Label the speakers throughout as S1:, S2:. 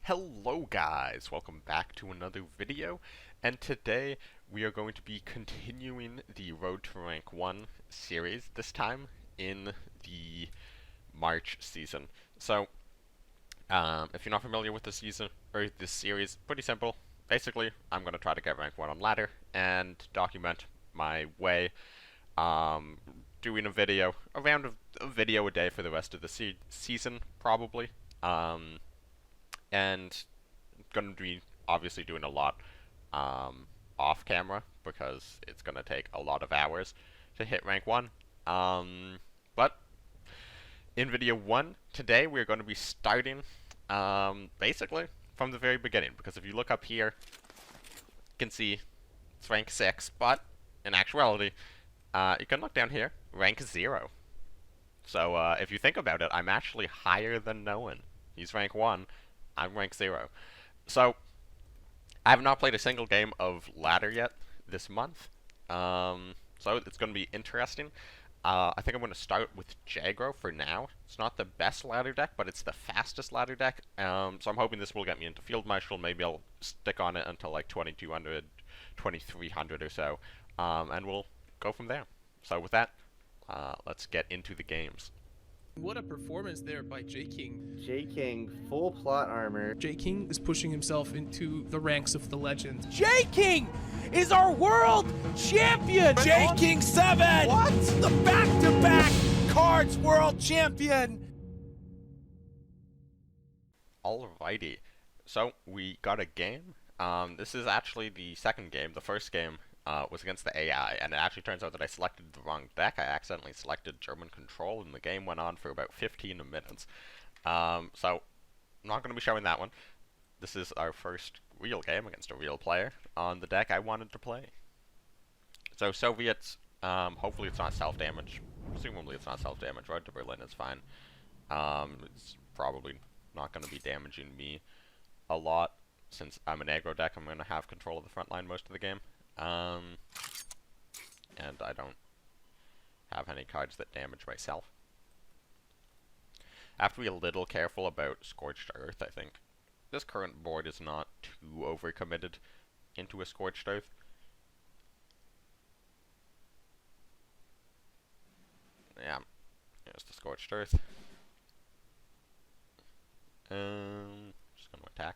S1: Hello guys, welcome back to another video, and today we are going to be continuing the Road to Rank 1 series, this time in the March season. So, if you're not familiar with the season, or this series, pretty simple. Basically, I'm going to try to get rank 1 on ladder, and document my way, doing a video, around a video a day for the rest of the season, probably. And going to be obviously doing a lot off camera because it's going to take a lot of hours to hit rank 1. But in video 1 today we're going to be starting basically from the very beginning, because if you look up here you can see it's rank 6, but in actuality you can look down here, rank 0. So if you think about it, I'm actually higher than Nolan. He's rank 1, I'm rank 0. So, I have not played a single game of ladder yet this month. So it's going to be interesting. I think I'm going to start with Jagro for now. It's not the best ladder deck, but it's the fastest ladder deck. So I'm hoping this will get me into Field Marshal. Maybe I'll stick on it until like 2200, 2300 or so. And we'll go from there. So with that, let's get into the games.
S2: What a performance there by J-King.
S3: J-King, full plot armor.
S2: J-King is pushing himself into the ranks of the legend.
S4: J-King is our world champion! J-King 7! What? The back-to-back KARDS world champion!
S1: Alrighty, so we got a game. This is actually the second game. The first game was against the AI, and it actually turns out that I selected the wrong deck. I accidentally selected German Control, and the game went on for about 15 minutes. So, I'm not going to be showing that one. This is our first real game against a real player on the deck I wanted to play. So, Soviets, hopefully it's not self-damage. Presumably it's not self-damage. Road to Berlin is fine. It's probably not going to be damaging me a lot. Since I'm an aggro deck, I'm going to have control of the front line most of the game. And I don't have any cards that damage myself. I have to be a little careful about Scorched Earth, I think. This current board is not too overcommitted into a Scorched Earth. Yeah, here's the Scorched Earth. Just gonna attack.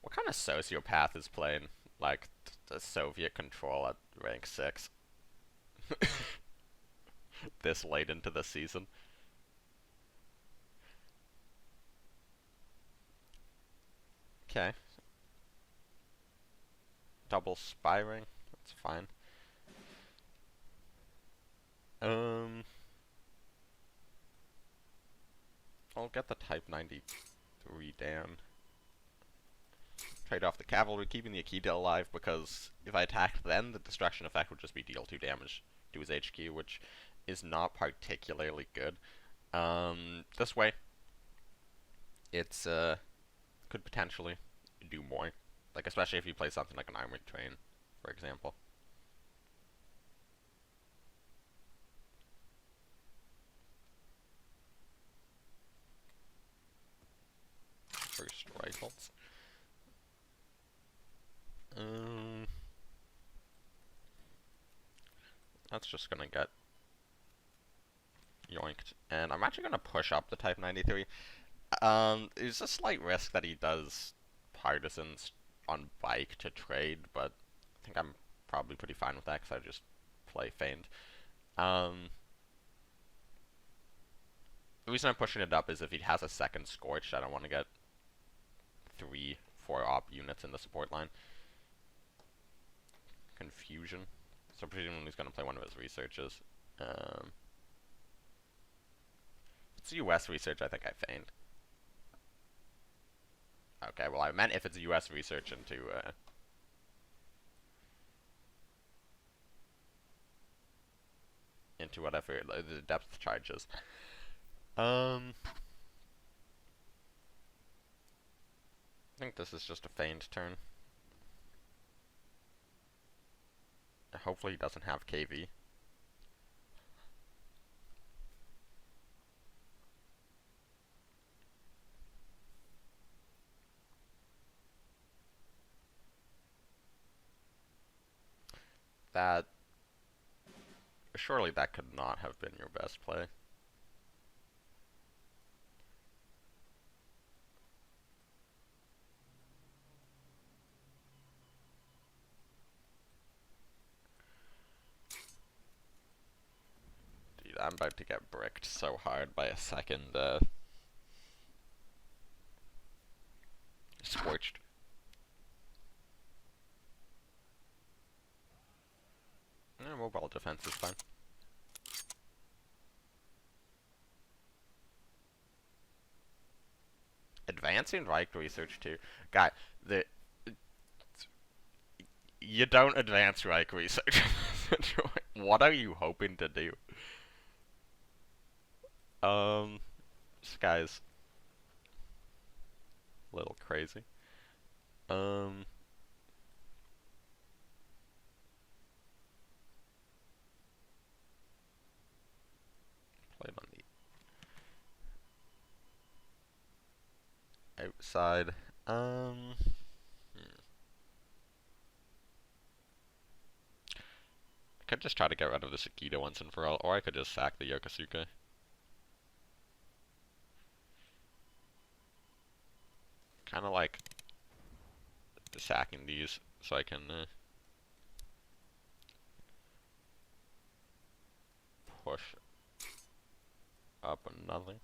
S1: What kind of sociopath is playing, like, the Soviet Control at rank 6? This late into the season? Okay. Double Spy Ring, that's fine. I'll get the Type 93 down. Trade off the cavalry, keeping the Akita alive, because if I attacked then, the destruction effect would just be deal 2 damage to his HQ, which is not particularly good. This way, it's could potentially do more, like especially if you play something like an armored train, for example. First rifles. That's just gonna get yoinked, and I'm actually gonna push up the Type 93. There's a slight risk that he does partisans on bike to trade, but I think I'm probably pretty fine with that because I just play Feigned. The reason I'm pushing it up is if he has a second Scorched, I don't want to get 3-4 op units in the support line. Confusion. So presumably he's going to play one of his researches. If it's US research, I think I feigned. Okay, well I meant if it's a US research into whatever the depth charges. I think this is just a feigned turn. Hopefully he doesn't have KV. That... Surely that could not have been your best play. Dude, I'm about to get bricked so hard by a second, Scorched. Mobile defense is fine. Advancing Reich research too. Guy, you don't advance Reich research. What are you hoping to do? This guy's a little crazy. Played on the outside. I could just try to get rid of the Sakita once and for all, or I could just sack the Yokosuka. Kind of like sacking these so I can push up another.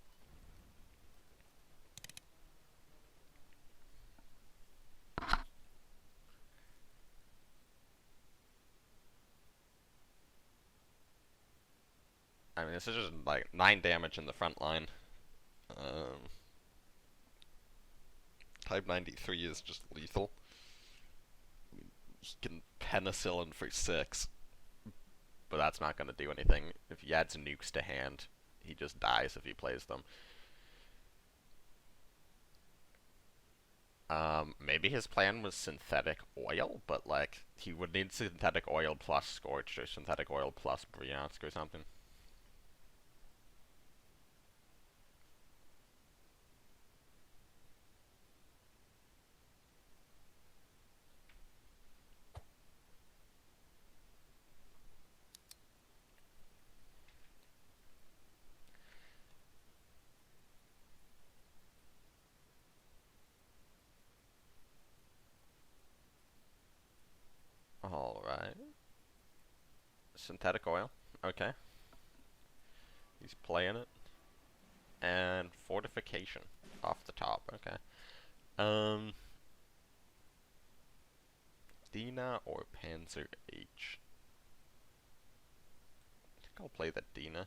S1: I mean, this is just like 9 damage in the front line. Type 93 is just lethal. He can penicillin for 6, but that's not going to do anything. If he adds nukes to hand, he just dies if he plays them. Maybe his plan was synthetic oil, but like, he would need synthetic oil plus Scorched or synthetic oil plus Bryansk or something. Alright. Synthetic oil. Okay. He's playing it. And fortification. Off the top. Okay. Dina or Panzer H? I think I'll play the Dina.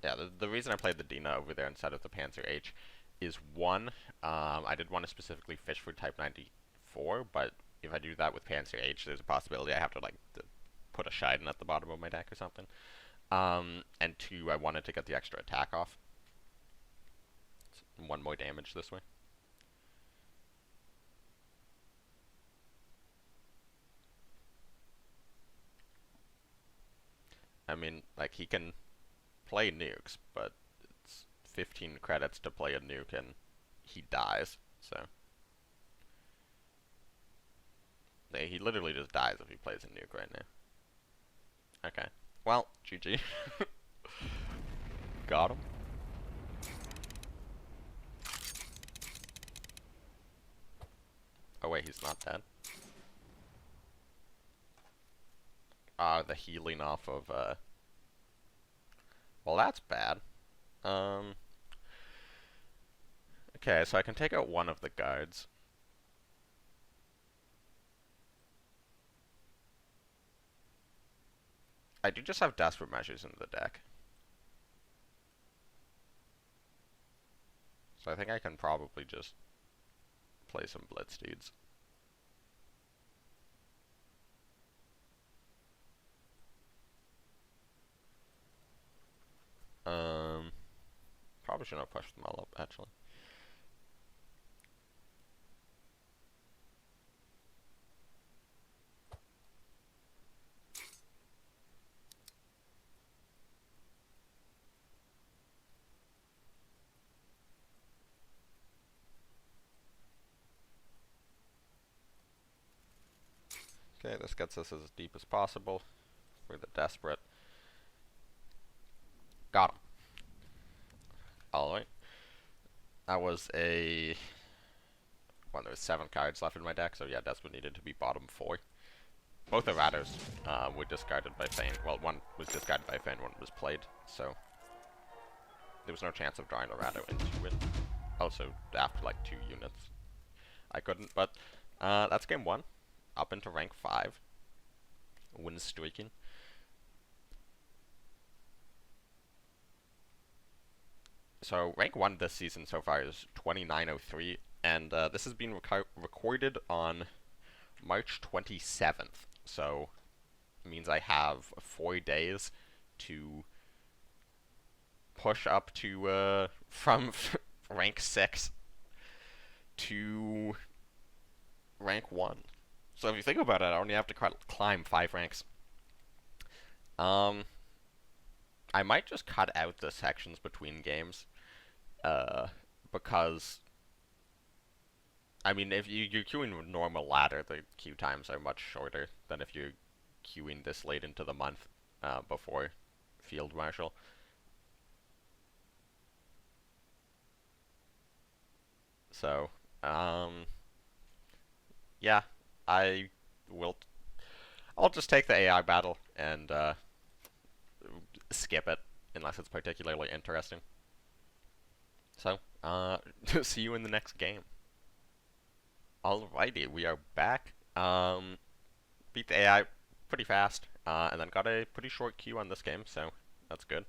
S1: Yeah, the reason I played the Dina over there instead of the Panzer H is one, I did want to specifically fish for Type 94, but if I do that with Panzer H, there's a possibility I have to like put a Scheiden at the bottom of my deck or something. And two, I wanted to get the extra attack off. It's 1 more damage this way. I mean, like, he can play nukes, but it's 15 credits to play a nuke and he dies, so. He literally just dies if he plays a nuke right now. Okay. Well, GG. Got him. Oh wait, he's not dead. The healing off of, well, that's bad. Okay, so I can take out one of the guards. I do just have desperate measures in the deck. So I think I can probably just play some blitz dudes. Probably shouldn't have pushed them all up, actually. Okay, this gets us as deep as possible for the desperate. Got him. Alright. That was a... Well, there was 7 cards left in my deck, so yeah, desperate needed to be bottom 4. Both erratas were discarded by Fane. Well, one was discarded by Fane, one was played, so there was no chance of drawing errata into it. Also, after like 2 units, I couldn't, but that's game 1. Up into rank 5. Win streaking. So, rank 1 this season so far is 2903, and this has been recorded on March 27th. So, it means I have 4 days to push up to, from rank 6 to rank 1. So if you think about it, I only have to climb 5 ranks. I might just cut out the sections between games, because, I mean, if you're queuing with normal ladder, the queue times are much shorter than if you're queuing this late into the month, before Field Marshal. So, yeah, I'll just take the AI battle and skip it unless it's particularly interesting. So, see you in the next game. Alrighty, we are back. Beat the AI pretty fast, and then got a pretty short queue on this game, so that's good.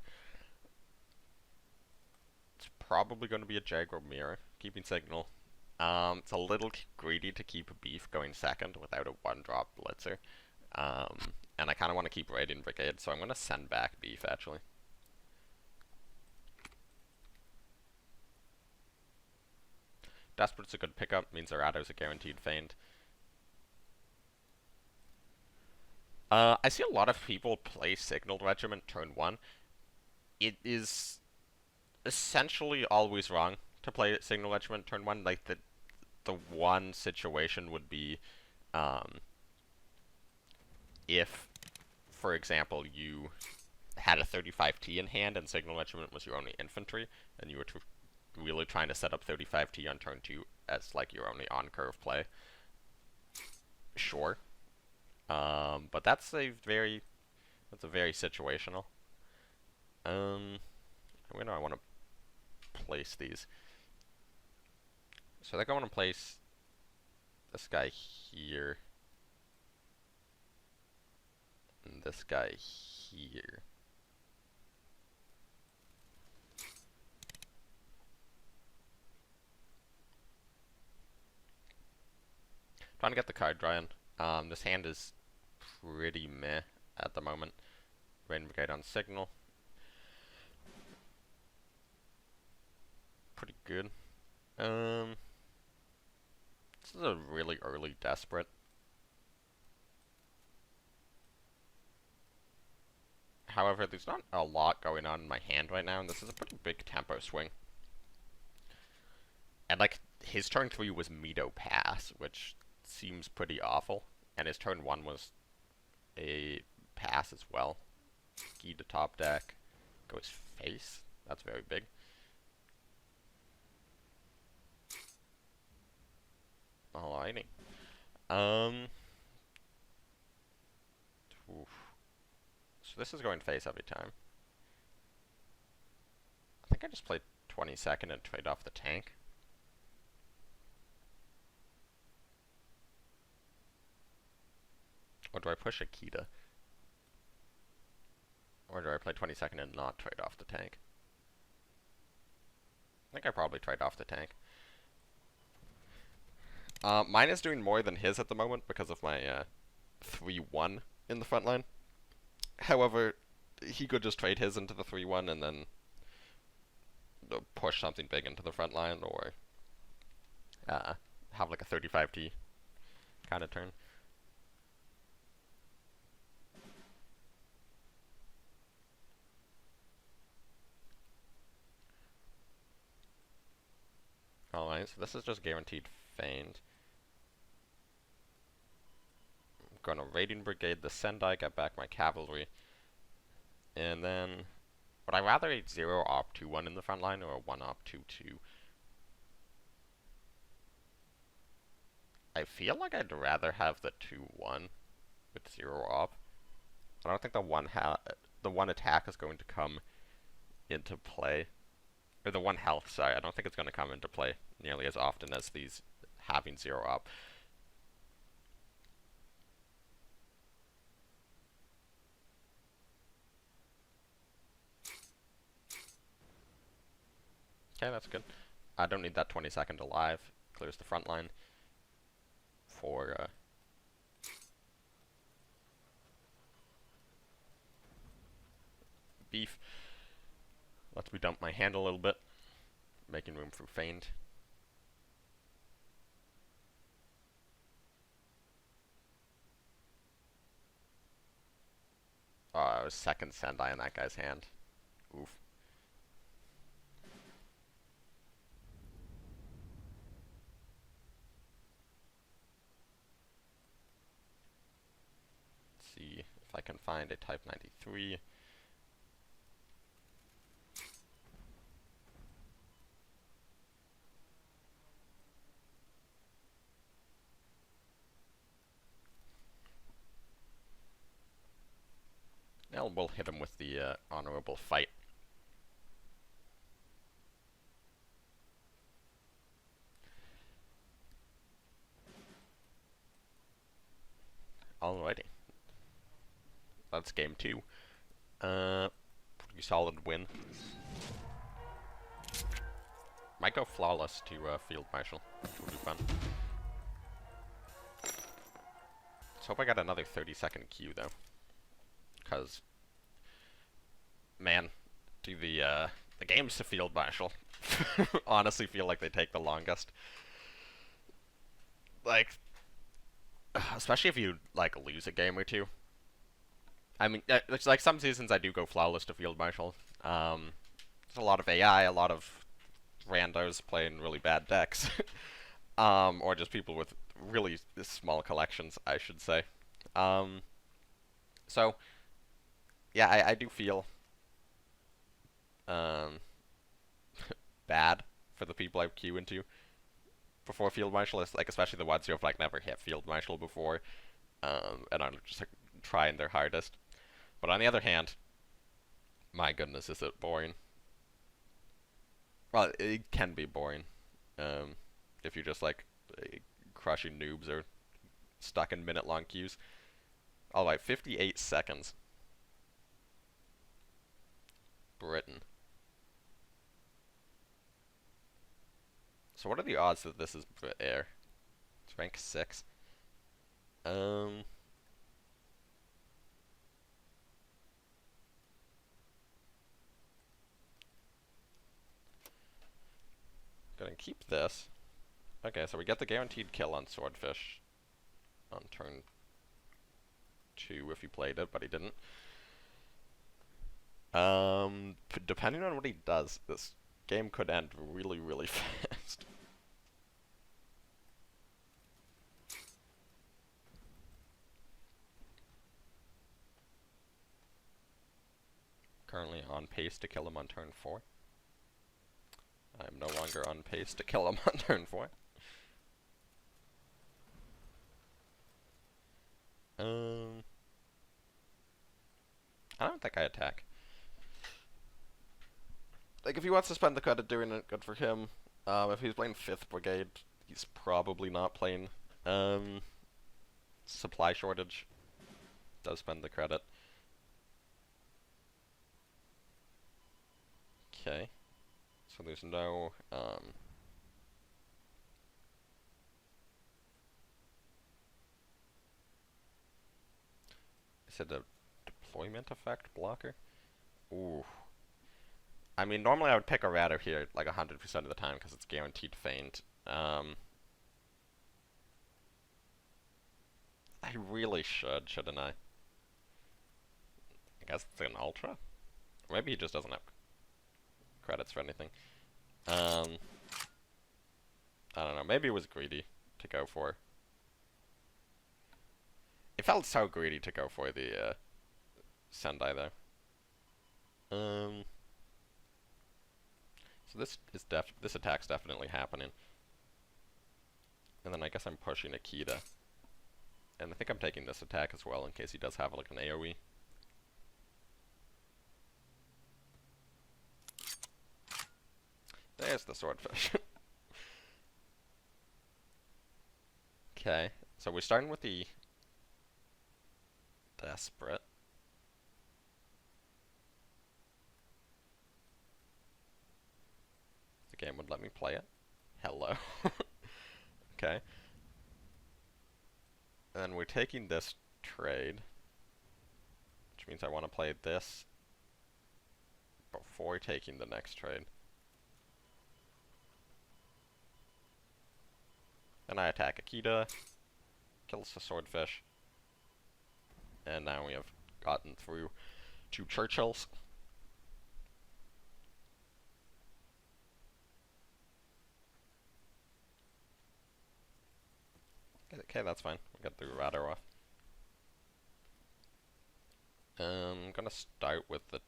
S1: It's probably going to be a Jaguar Mirror, keeping Signal. It's a little greedy to keep Beef going second without a 1-drop Blitzer. And I kind of want to keep Radiant Brigade, so I'm going to send back Beef, actually. Desperate's a good pickup, means Errato's a guaranteed feint. I see a lot of people play Signal Regiment turn 1. It is essentially always wrong to play Signal Regiment turn 1. Like, the one situation would be, if, for example, you had a 35T in hand and Signal Regiment was your only infantry, and you were really trying to set up 35T on turn 2 as, like, your only on-curve play. Sure. But that's a very situational. Where do I want to place these? So I think I want to place this guy here. And this guy here. Trying to get the card drawing. This hand is pretty meh at the moment. Radiant Brigade on Signal. Pretty good. This is a really early Desperate. However, there's not a lot going on in my hand right now, and this is a pretty big tempo swing. And, like, his turn 3 was Meadow Pass, which seems pretty awful. And his turn 1 was a pass as well. Key to top deck. Goes face. That's very big. Alrighty. Oof. So this is going face every time. I think I just played 22nd and trade off the tank. Or do I push Akita? Or do I play 22nd and not trade off the tank? I think I probably trade off the tank. Mine is doing more than his at the moment because of my 3-1 in the front line. However, he could just trade his into the 3-1 and then push something big into the front line, or have like a 35T kind of turn. Alright, so this is just guaranteed feint. gonna Raiding Brigade the Sendai, get back my cavalry. And then, would I rather a 0 op 2-1 in the front line or a 1 op 2-2? I feel like I'd rather have the 2-1 with 0 op. I don't think the one attack is going to come into play. Or the 1 health, sorry. I don't think it's going to come into play nearly as often as these having 0 op. Okay, that's good. I don't need that 20-second alive. Clears the front line for beef. Lets me dump my hand a little bit, making room for feigned. Oh, I was second Sendai in that guy's hand. Oof. See if I can find a Type 93. Now we'll hit him with the honorable fight. Alrighty. That's game 2. Pretty solid win. Might go flawless to Field Marshal, which will be fun. Let's hope I got another 30-second queue though. Because, man, do the games to Field Marshal honestly feel like they take the longest. Like, especially if you, like, lose a game or two. I mean, it's like some seasons I do go flawless to Field Marshal. There's a lot of AI, a lot of randos playing really bad decks. Or just people with really small collections, I should say. So, yeah, I do feel bad for the people I queue into before Field Marshal, like especially the ones who have like never hit Field Marshal before, and are just like trying their hardest. But on the other hand, my goodness, is it boring? Well, it can be boring if you're just like crushing noobs or stuck in minute-long queues. All right, 58 seconds. Britain. So what are the odds that this is air? It's rank 6. Gonna keep this. Okay, so we get the guaranteed kill on Swordfish on turn 2 if he played it, but he didn't. Depending on what he does, this game could end really, really fast. Currently on pace to kill him on turn 4. I'm no longer on pace to kill him on turn 4. I don't think I attack. Like, if he wants to spend the credit doing it, good for him. If he's playing 5th Brigade, he's probably not playing. Supply shortage does spend the credit. Okay. So there's no, is it a deployment effect blocker? Ooh. I mean, normally I would pick a Ratter here like 100% of the time because it's guaranteed feint. I really shouldn't I? I guess it's an Ultra? Or maybe he just doesn't have credits for anything. I don't know, maybe it was greedy to go for. felt so greedy to go for the Sendai there. So this attack's definitely happening. And then I guess I'm pushing Akita. And I think I'm taking this attack as well in case he does have like an AoE. There's the swordfish. Okay, so we're starting with the Desperate. The game would let me play it. Hello. Okay. And then we're taking this trade, which means I want to play this before taking the next trade. Then I attack Akita, kills the swordfish, and now we have gotten through 2 Churchills. Okay, that's fine. We got the Radar off. I'm gonna start with the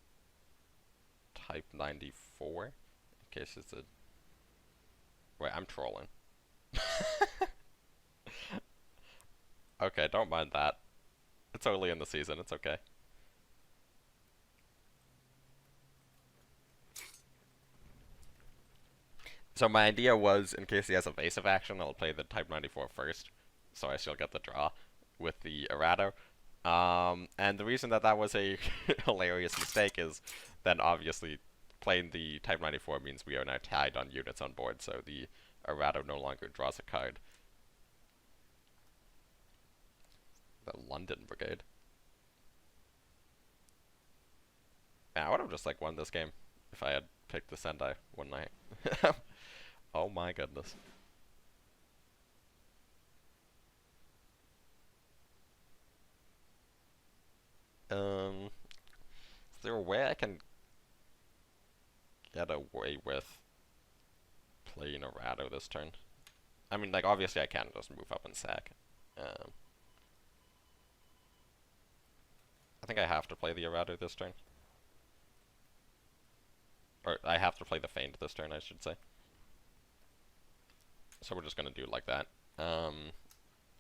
S1: Type 94, in case it's a... Wait, I'm trolling. Okay, don't mind that. It's early in the season, it's okay. So my idea was, in case he has evasive action, I'll play the Type 94 first, so I still get the draw with the Errado. And the reason that that was a hilarious mistake is then obviously playing the Type 94 means we are now tied on units on board, so the Errado no longer draws a card. The London Brigade. Man, I would have just like won this game if I had picked the Sendai, wouldn't I? Oh my goodness. Is there a way I can get away with playing a Rado this turn? I mean, like, obviously I can just move up and sack. I think I have to play the Errado this turn. Or, I have to play the Feint this turn, I should say. So we're just gonna do it like that.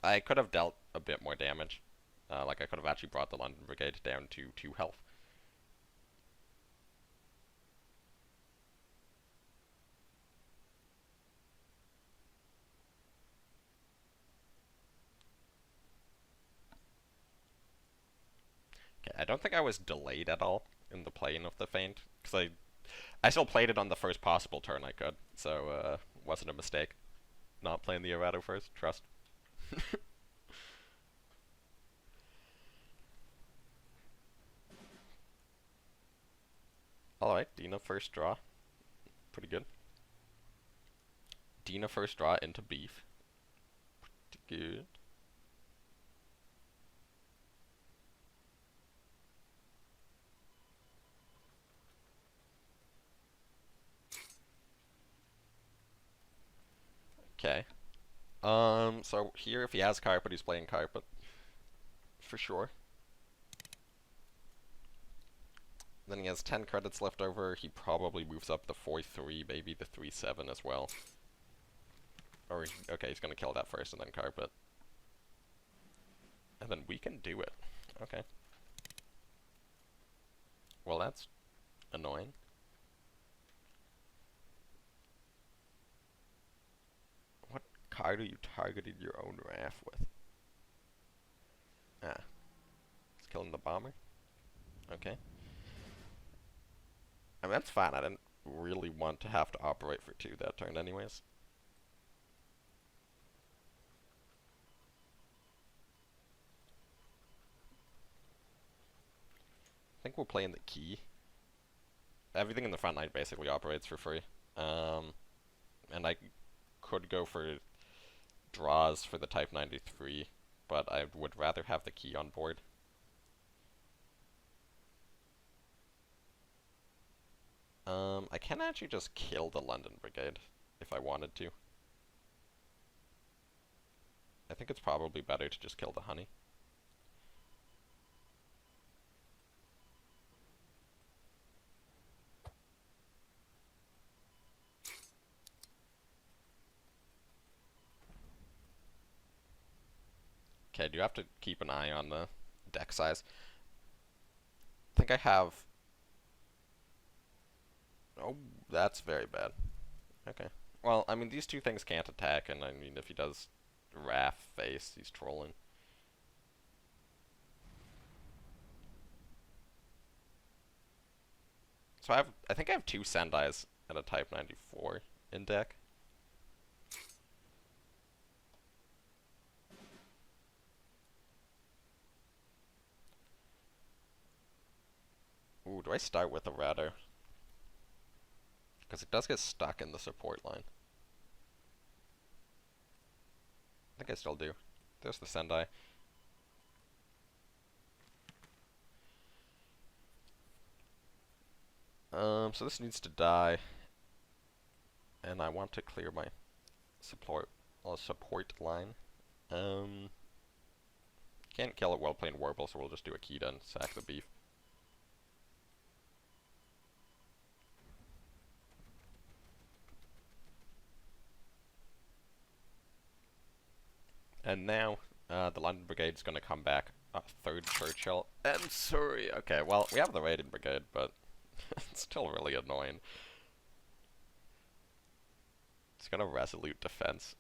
S1: I could have dealt a bit more damage. Like, I could have actually brought the London Brigade down to 2 health. Okay, I don't think I was delayed at all in the playing of the Feint, because I still played it on the first possible turn I could, so wasn't a mistake. Not playing the Errado first, trust. Alright, Dina first draw. Pretty good. Dina first draw into beef. Pretty good. Okay. So here, if he has carpet, he's playing carpet. For sure. Then he has 10 credits left over. He probably moves up the 4-3, maybe the 3-7 as well. Or, okay, he's gonna kill that first and then carpet. And then we can do it. Okay. Well, that's annoying. What card are you targeting your own Wrath with? Ah. It's killing the bomber? Okay. I mean, that's fine. I didn't really want to have to operate for 2 that turn anyways. I think we'll play in the key. Everything in the front line basically operates for free. And I could go for draws for the Type 93, but I would rather have the key on board. I can actually just kill the London Brigade if I wanted to. I think it's probably better to just kill the honey. Okay, do have to keep an eye on the deck size. I think I have... Oh, that's very bad. Okay. Well, I mean, these two things can't attack, and I mean, if he does Wrath face, he's trolling. So I think I have 2 Sendais and a Type 94 in deck. Ooh, do I start with a Radar? Because it does get stuck in the support line. I think I still do. There's the Sendai. So this needs to die. And I want to clear my support line. Can't kill it while playing Warble, so we'll just do a Kita and sack the beef. And now, the London Brigade's gonna come back. A 3rd Churchill and Surrey. Okay, well, we have the Raiding Brigade, but it's still really annoying. It's gonna Resolute Defense.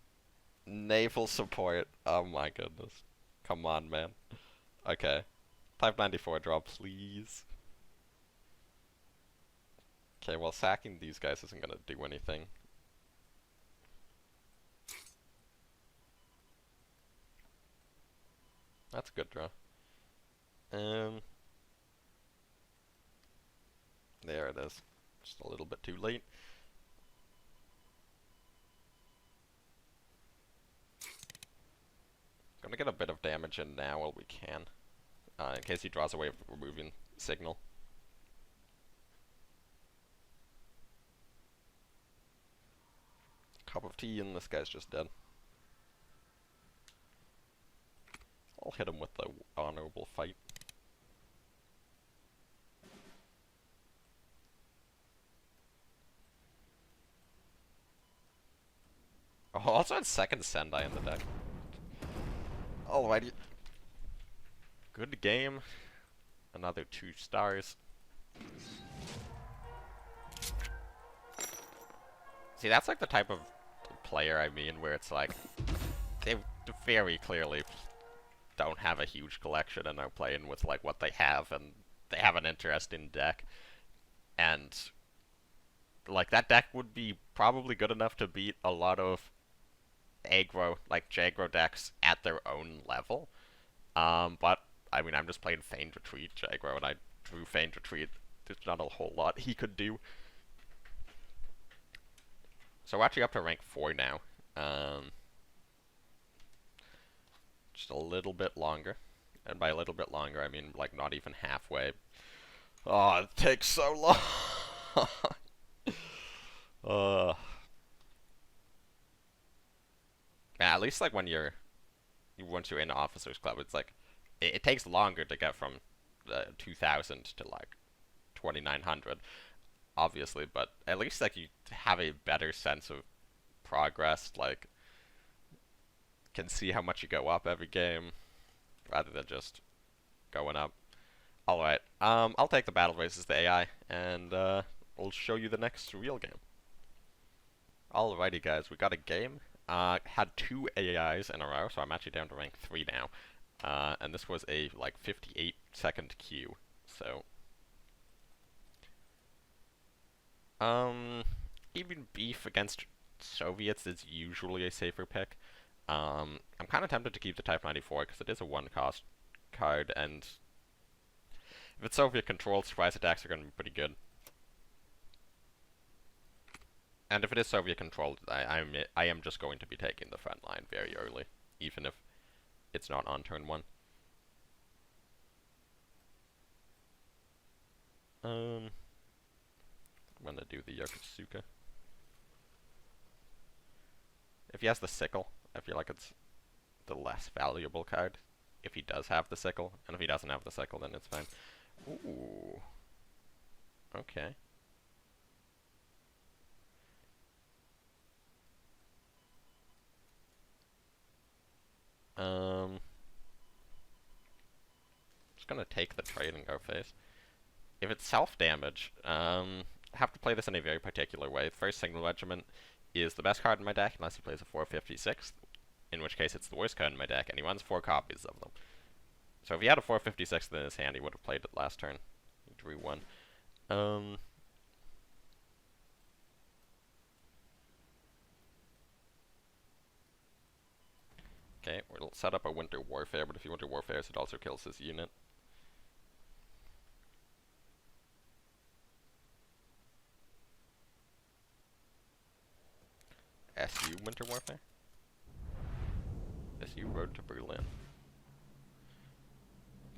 S1: Naval support. Oh my goodness. Come on, man. Okay. Type 94 draw, please. Okay, well, sacking these guys isn't gonna do anything. That's a good draw. There it is. Just a little bit too late. Gonna get a bit of damage in now while we can. In case he draws away with removing signal. Cup of tea and this guy's just dead. I'll hit him with the honorable fight. Oh, also had 2nd Sendai in the deck. Alrighty. Good game. Another 2 stars. See, that's like the type of player I mean, where it's like, they very clearly don't have a huge collection and are playing with like what they have, and they have an interesting deck. And like that deck would be probably good enough to beat a lot of aggro, like Jagro decks at their own level. But I mean, I'm just playing Feigned Retreat Jagro, and I drew Feigned Retreat. There's not a whole lot he could do. So we're actually up to rank 4 now. Just a little bit longer. And by a little bit longer, I mean like not even halfway. Oh, it takes so long. Yeah, at least like when once you're in Officers Club, it's like it takes longer to get from 2000 to like 2900, obviously, but at least like you have a better sense of progress, like can see how much you go up every game rather than just going up. Alright, I'll take the battle races to AI, and we'll show you the next real game. Alrighty guys, we got a game. Had 2 AIs in a row, so I'm actually down to rank 3 now. And this was a like 58-second queue, so even beef against Soviets is usually a safer pick. I'm kind of tempted to keep the Type 94 because it is a 1-cost card, and if it's Soviet controlled, surprise attacks are going to be pretty good. And if it is Soviet controlled, I am just going to be taking the front line very early, even if it's not on turn 1. I'm gonna do the Yokosuka. If he has the sickle, I feel like it's the less valuable card. If he does have the sickle, and if he doesn't have the sickle, then it's fine. Ooh. Okay. gonna take the trade and go face. If it's self-damage, I have to play this in a very particular way. First, Signal Regiment is the best card in my deck, unless he plays a 456th, in which case it's the worst card in my deck, and he runs 4 copies of them. So if he had a 456th in his hand, he would have played it last turn. He drew 1. Okay, we'll set up a Winter Warfare, but if he Winter Warfares, it also kills his unit. SU Winter Warfare? SU Road to Berlin.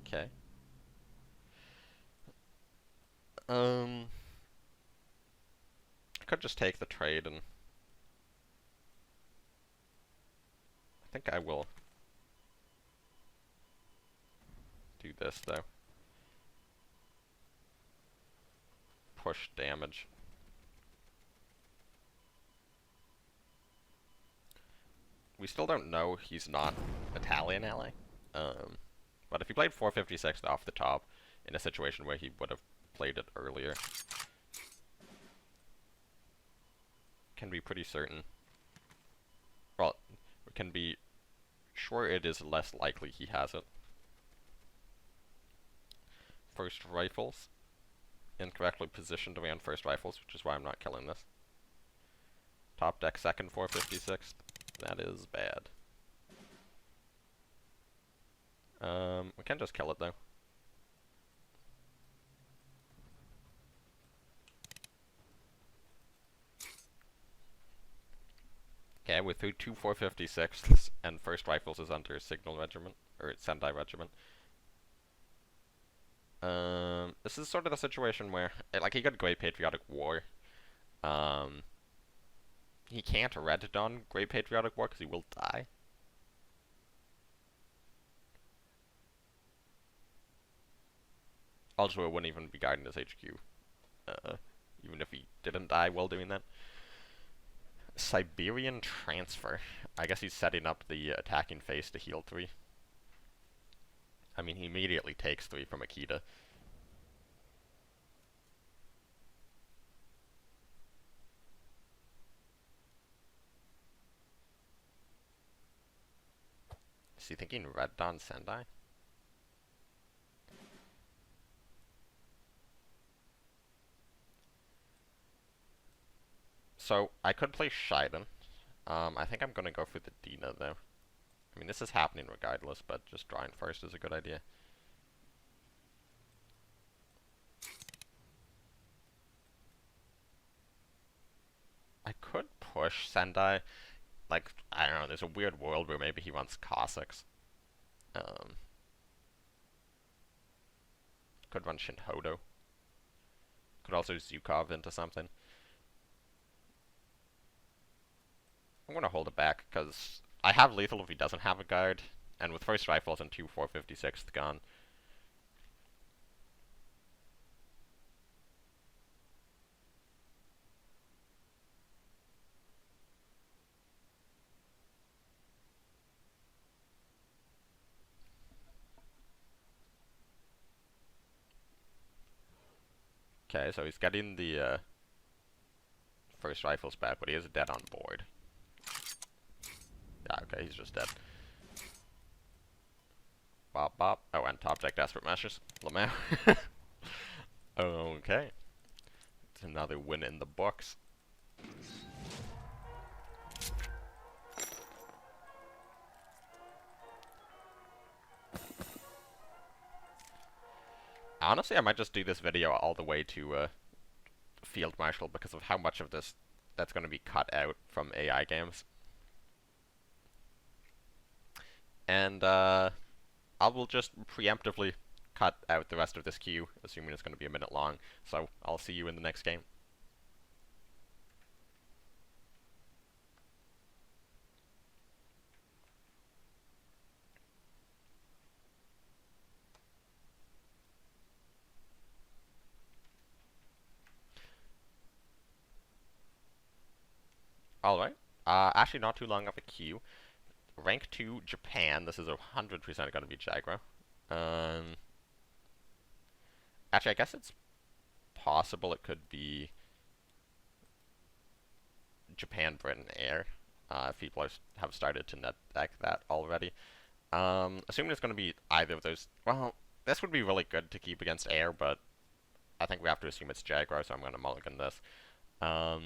S1: Okay. I could just take the trade and... I think I will do this, though. Push damage. We still don't know he's not Italian ally. But if he played 456 off the top in a situation where he would have played it earlier, can be pretty certain. Well, we can be sure it is less likely he has it. First rifles. Incorrectly positioned around first rifles, which is why I'm not killing this. Top deck second 456. That is bad. We can just kill it though. Okay, we threw 2 456s, and first rifles is under Signal Regiment, or Sendai Regiment. This is sort of the situation where, like, he got Great Patriotic War. He can't Red Dawn Great Patriotic War because he will die. Also, it wouldn't even be guarding his HQ. Even if he didn't die while doing that. Siberian Transfer. I guess he's setting up the attacking face to heal 3. I mean, he immediately takes 3 from Akita. Is he thinking Red Dawn Sendai? So, I could play Shiden. I think I'm gonna go for the Dina, though. I mean, this is happening regardless, but just drawing first is a good idea. I could push Sendai. Like, I don't know, there's a weird world where maybe he wants Cossacks. Could run Shinhodo. Could also Zukov into something. I'm gonna hold it back, because I have lethal if he doesn't have a guard, and with first rifles and 2 456 gone. Okay, so he's getting the first rifles back, but he is dead on board. Yeah, okay, he's just dead. Bop bop. Oh, and top deck Desperate Measures. Lamau. Okay. It's another win in the books. Honestly, I might just do this video all the way to Field Marshal because of how much of this that's going to be cut out from AI games. And I will just preemptively cut out the rest of this queue, assuming it's going to be a minute long. So I'll see you in the next game. Alright. Actually not too long of a queue. Rank 2 Japan. This is 100% going to be Jagro. Actually, I guess it's possible it could be Japan, Britain, Air. If people have started to net deck that already. Assuming it's going to be either of those. Well, this would be really good to keep against Air, but I think we have to assume it's Jaguar, so I'm going to mulligan this. I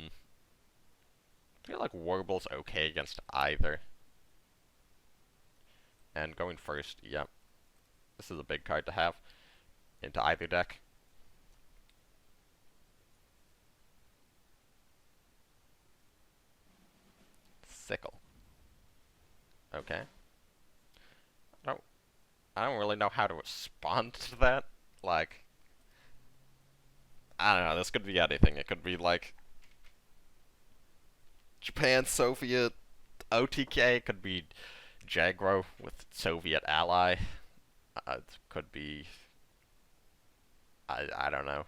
S1: feel like Warble's okay against either. And going first, yep. This is a big card to have into either deck. Sickle. Okay. I don't really know how to respond to that. Like, I don't know, this could be anything. It could be like Japan, Soviet, OTK. It could be Jagro with Soviet ally. It could be, I don't know.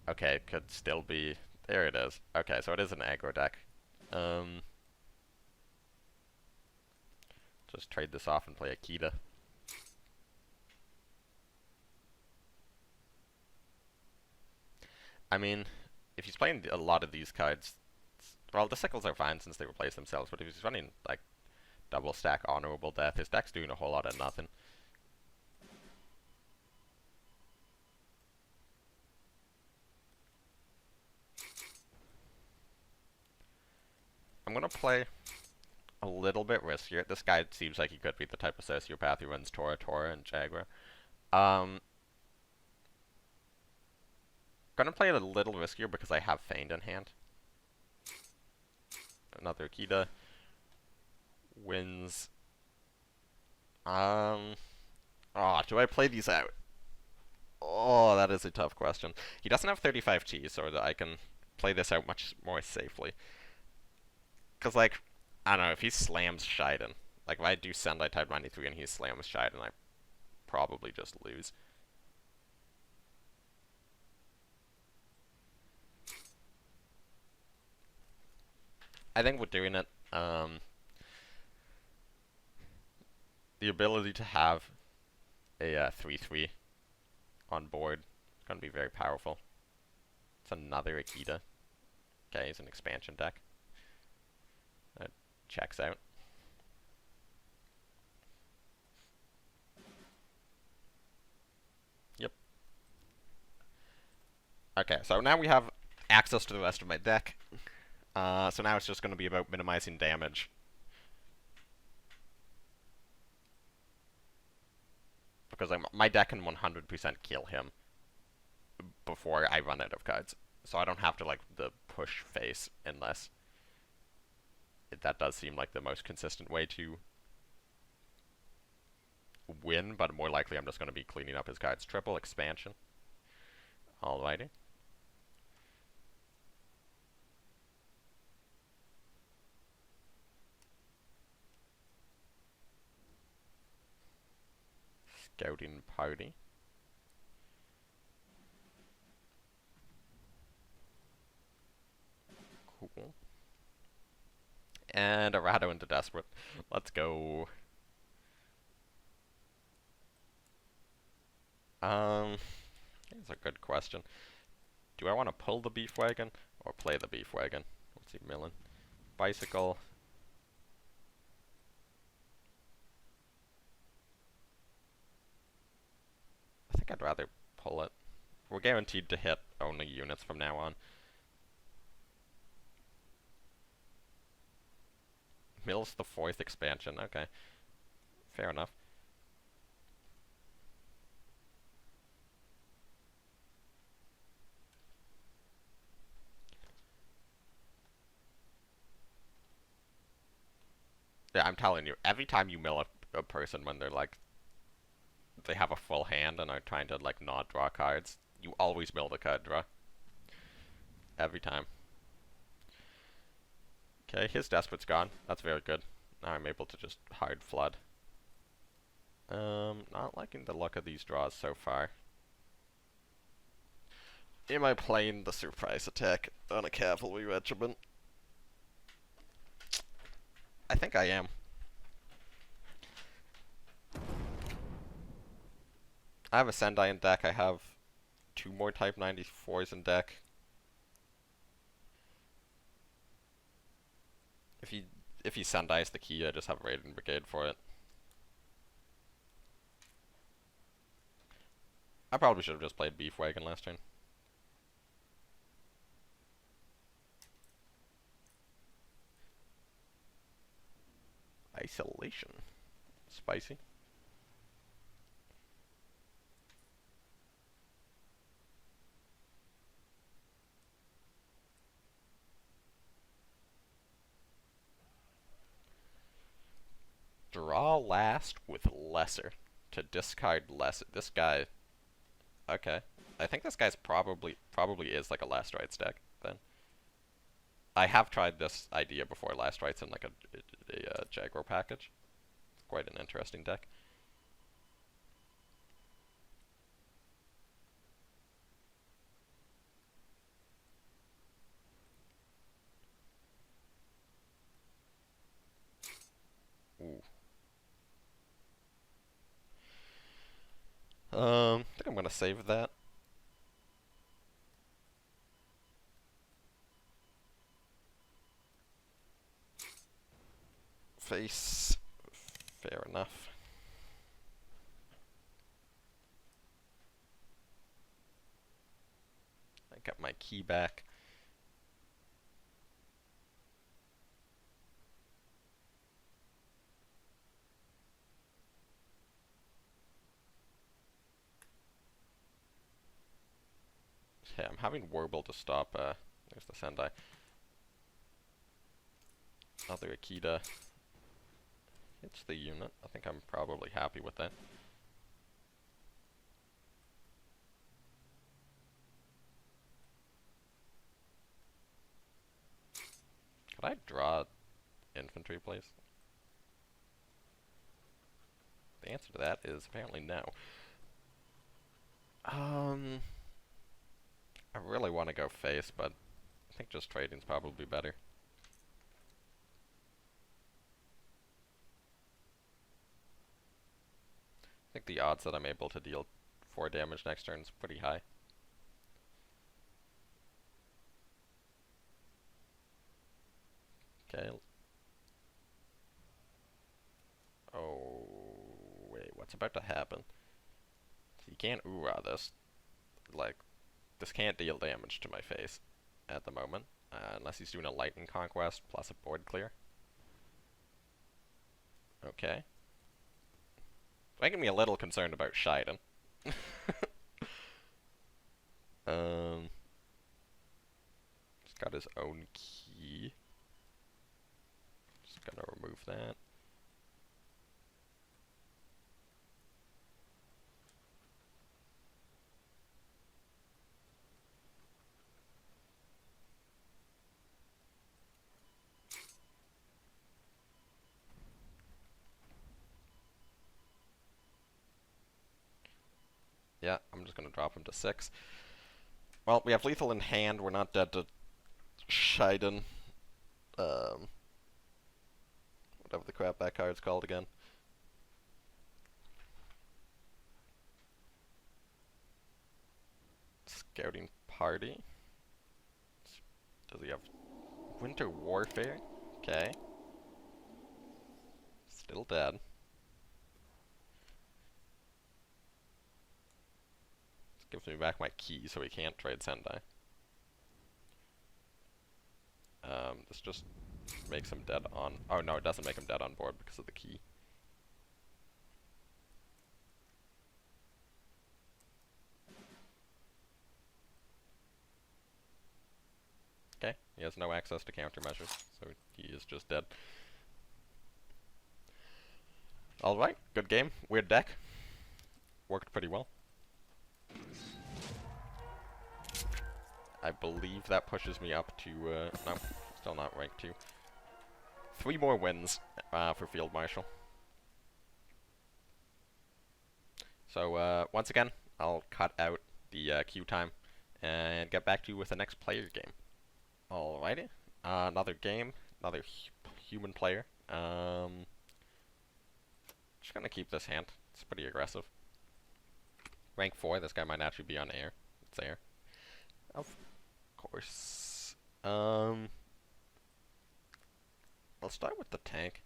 S1: Okay, it could still be, there it is. Okay, so it is an aggro deck. Just trade this off and play Akita. I mean, if he's playing a lot of these cards, well, the sickles are fine since they replace themselves, but if he's running, like, double stack Honorable Death, his deck's doing a whole lot of nothing. I'm gonna play a little bit riskier. This guy seems like he could be the type of sociopath who runs Tora and Jaguar. Gonna play it a little riskier because I have Feigned in hand. Another Akita. Wins. Oh, do I play these out? Oh, that is a tough question. He doesn't have 35T, so that I can play this out much more safely. Because, like, I don't know, if he slams Shiden, like, if I do Sendai Type 93 and he slams Shiden, I probably just lose. I think with doing it, the ability to have a 3/3 on board is going to be very powerful. It's another Akita. Okay, he's an expansion deck. That checks out. Yep. Okay, so now we have access to the rest of my deck. So now it's just going to be about minimizing damage. Because my deck can 100% kill him before I run out of cards. So I don't have to, like, the push face unless that does seem like the most consistent way to win, but more likely I'm just going to be cleaning up his cards. Triple expansion. Alrighty. Scouting party. Cool. And Arado into Desperate. Let's go. That's a good question. Do I want to pull the beef wagon or play the beef wagon? Let's see, Millen. Bicycle. I think I'd rather pull it. We're guaranteed to hit only units from now on. Mill's the 4th expansion, okay. Fair enough. Yeah, I'm telling you, every time you mill a person when they're like, they have a full hand and are trying to like not draw cards, you always mill the card draw. Every time. Okay, his Despot's gone. That's very good. Now I'm able to just hard flood. Not liking the look of these draws so far. Am I playing the surprise attack on a cavalry regiment? I think I am. I have a Sendai in deck. I have 2 more Type 94s in deck. If he Sendai's the key, I just have a Raiding Brigade for it. I probably should have just played Beef Wagon last turn. Isolation. Spicy. Draw last with lesser to discard lesser. This guy. Okay. I think this guy's probably is like a Last Rites deck then. I have tried this idea before, Last Rites in like a Jaguar package. It's quite an interesting deck. Ooh. I think I'm gonna save that. Face. Fair enough. I got my key back. Yeah, I'm having Warble to stop, there's the Sendai. Another Akita. Hits the unit. I think I'm probably happy with that. Could I draw infantry, please? The answer to that is apparently no. I really want to go face, but I think just trading's probably better. I think the odds that I'm able to deal 4 damage next turn is pretty high. Okay. Oh, wait, what's about to happen? So you can't Ura this. Like, this can't deal damage to my face at the moment, unless he's doing a Lightning Conquest plus a board clear. Okay. Making me a little concerned about Shiden. He's got his own key. Just gonna remove that. Yeah, I'm just gonna drop him to 6. Well, we have lethal in hand. We're not dead to Shiden. Whatever the crap that card's called again. Scouting Party. Does he have Winter Warfare? Okay. Still dead. This gives me back my key so he can't trade Sendai. This just makes him dead on... Oh no, it doesn't make him dead on board because of the key. Okay, he has no access to countermeasures, so he is just dead. Alright, good game. Weird deck. Worked pretty well. I believe that pushes me up to, no, still not rank 2. 3 more wins for Field Marshal. So, once again, I'll cut out the queue time and get back to you with the next player game. Alrighty, another game, another human player. Just gonna keep this hand. It's pretty aggressive. Rank 4, this guy might actually be on air. It's air. Of course. I'll start with the tank.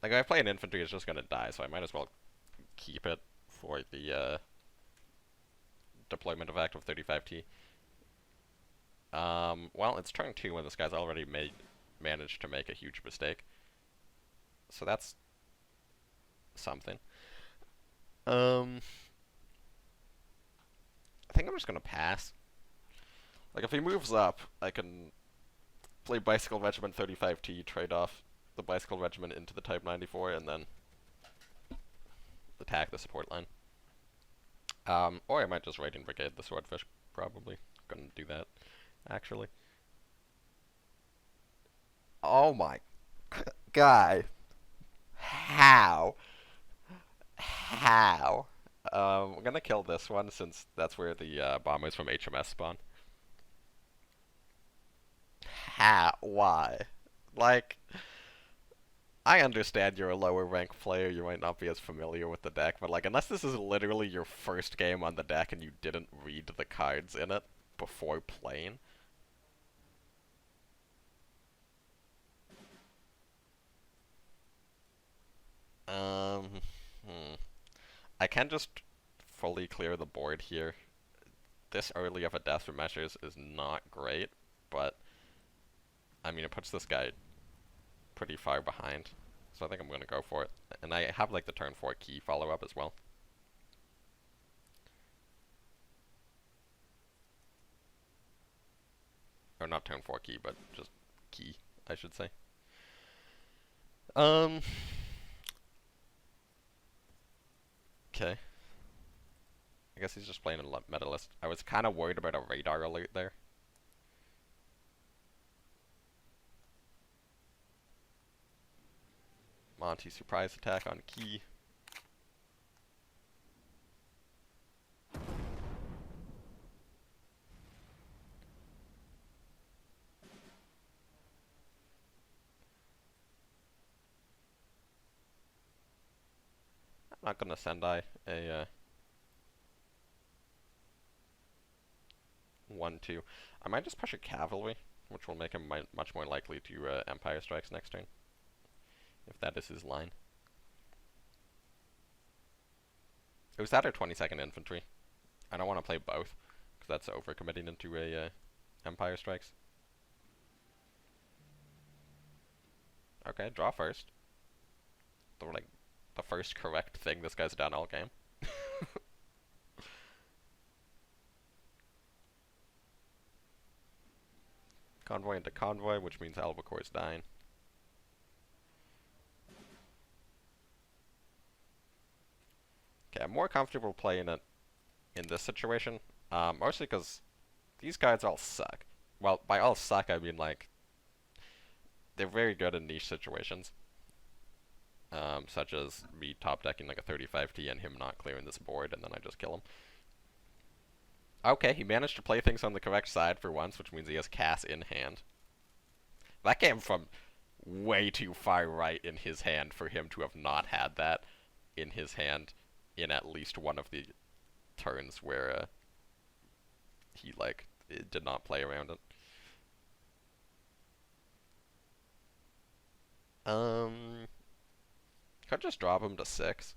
S1: Like, if I play an infantry, it's just gonna die, so I might as well keep it for the deployment of active 35T. Well, it's turn 2 when this guy's already managed to make a huge mistake. So that's something. I think I'm just gonna pass. Like, if he moves up, I can play Bicycle Regiment 35T, trade off the Bicycle Regiment into the Type 94, and then attack the support line. Or I might just Radiant Brigade the Swordfish, probably. Gonna do that, actually. Oh my guy. How? How? I'm gonna kill this one since that's where the bombers from HMS spawn. How? Why? Like, I understand you're a lower rank player, you might not be as familiar with the deck, but like, unless this is literally your first game on the deck and you didn't read the cards in it before playing. I can just fully clear the board here. This early of a death for measures is not great, but I mean, it puts this guy pretty far behind. So I think I'm going to go for it. And I have like the turn 4 key follow-up as well. Or not turn 4 key, but just key, I should say. Okay. I guess he's just playing a medalist. I was kind of worried about a radar alert there. Monty surprise attack on key. I'm not gonna Sendai a 1-2. I might just push a cavalry, which will make him much more likely to Empire Strikes next turn, if that is his line. It was that or 22nd Infantry. I don't want to play both, because that's overcommitting into a Empire Strikes. Okay, draw first. The first correct thing this guy's done all game. Convoy into convoy, which means Albacore's dying. Okay, I'm more comfortable playing it in this situation, mostly because these guys all suck. Well, by all suck, I mean, like, they're very good in niche situations. Such as me top decking like a 35T and him not clearing this board, and then I just kill him. Okay, he managed to play things on the correct side for once, which means he has Cass in hand. That came from way too far right in his hand for him to have not had that in his hand in at least one of the turns where he, like, did not play around it. Could just drop him to 6.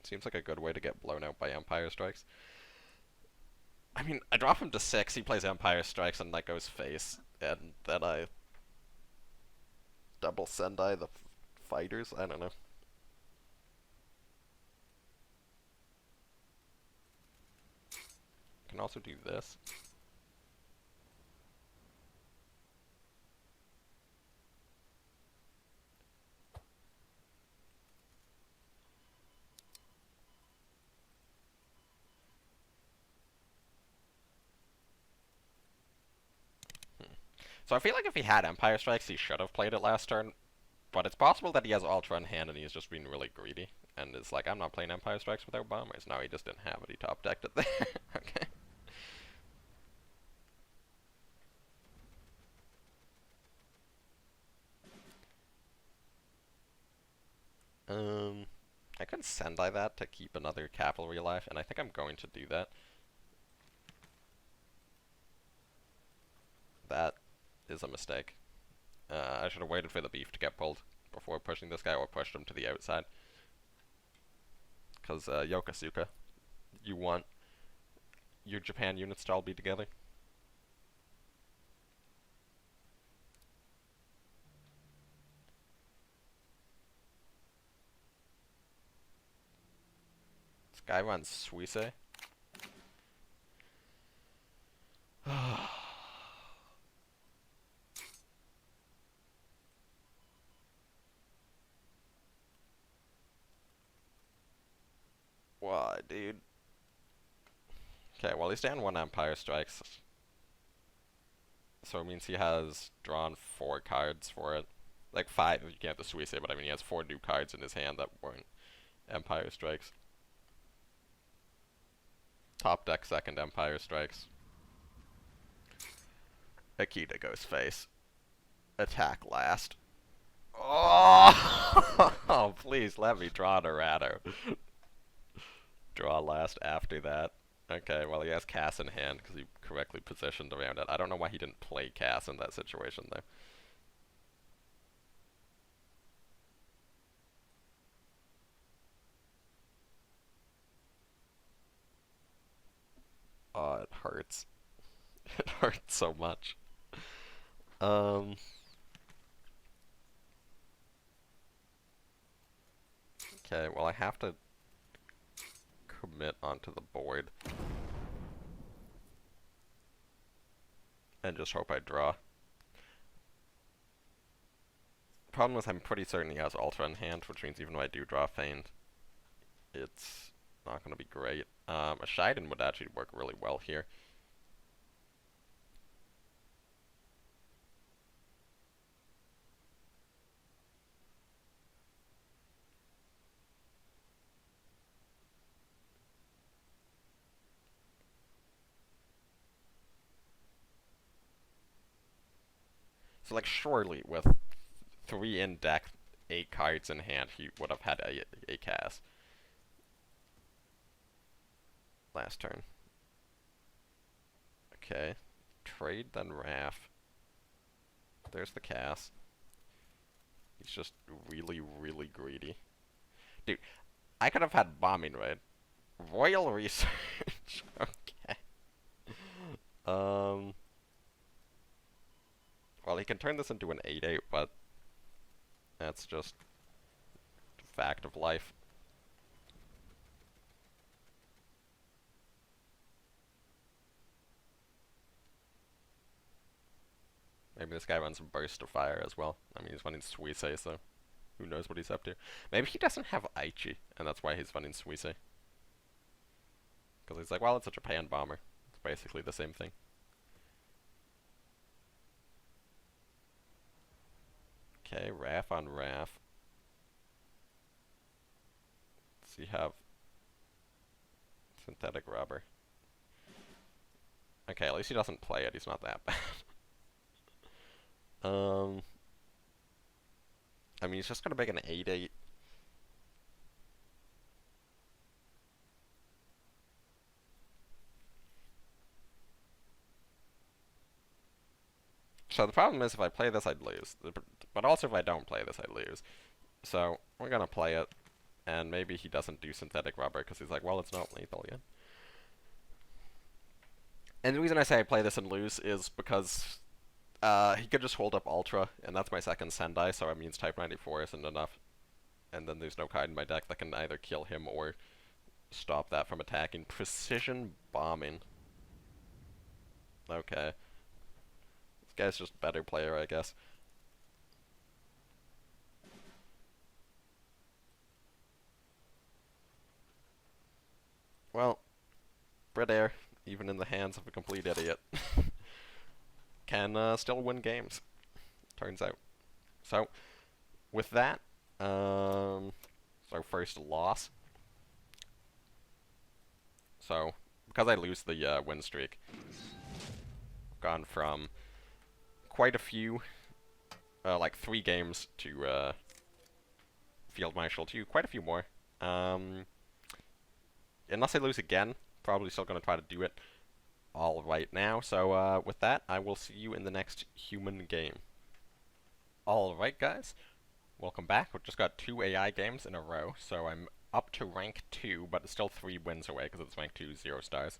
S1: Seems like a good way to get blown out by Empire Strikes. I mean, I drop him to 6, he plays Empire Strikes, and that goes face, and then I double Sendai the fighters? I don't know. Can also do this. So I feel like if he had Empire Strikes, he should have played it last turn. But it's possible that he has Ultra in hand and he's just being really greedy. And it's like, I'm not playing Empire Strikes without bombers. No, he just didn't have it. He top decked it there. Okay. I could Sendai that to keep another cavalry alive, and I think I'm going to do that. That is a mistake. I should have waited for the beef to get pulled before pushing this guy, or pushed him to the outside. Because Yokosuka, you want your Japan units to all be together. This guy runs Suisse. Why, dude? Okay, well, he's down 1 Empire Strikes. So it means he has drawn 4 cards for it. Like 5 if you count the Suisse, but I mean he has 4 new cards in his hand that weren't Empire Strikes. Top deck 2nd Empire Strikes. Akita goes face. Attack last. Oh, please let me draw Dorado. Draw last after that. Okay, well he has Cass in hand because he correctly positioned around it. I don't know why he didn't play Cass in that situation though. Oh, it hurts. It hurts so much. Okay, well I have to commit onto the board. And just hope I draw. Problem is I'm pretty certain he has Ultra in hand, which means even if I do draw Feigned, it's not going to be great. A Shiden would actually work really well here. So, like, surely with 3 in deck, 8 cards in hand, he would have had a Cass last turn. Okay. Trade, then Raff. There's the Cass. He's just really, really greedy. Dude, I could have had Bombing Raid. Royal Research. Okay. Well, he can turn this into an 8-8, but that's just a fact of life. Maybe this guy runs a Burst of Fire as well. I mean, he's running Suisse, so who knows what he's up to. Maybe he doesn't have Aichi, and that's why he's running Suisse. Because he's like, well, it's a Japan bomber. It's basically the same thing. Okay, Raff on Raff. Does he have Synthetic Rubber? Okay, at least he doesn't play it. He's not that bad. I mean, he's just gonna make an 8-8. So the problem is if I play this, I'd lose. But also if I don't play this, I'd lose. So we're gonna play it, and maybe he doesn't do Synthetic Rubber because he's like, well, it's not lethal yet. And the reason I say I play this and lose is because he could just hold up Ultra, and that's my second Sendai, so it means Type 94 isn't enough. And then there's no card in my deck that can either kill him or stop that from attacking. Precision Bombing. Okay. This guy's just a better player, I guess. Well, Brit Air, even in the hands of a complete idiot, can still win games, turns out. So, with that, so first loss. So, because I lose the win streak, I've gone from quite a few, like 3 games to Field Marshal to quite a few more. Unless I lose again, probably still going to try to do it all right now. So with that, I will see you in the next human game. Alright guys, welcome back. We've just got 2 AI games in a row, so I'm up to rank 2, but it's still 3 wins away because it's rank 2, 0 stars.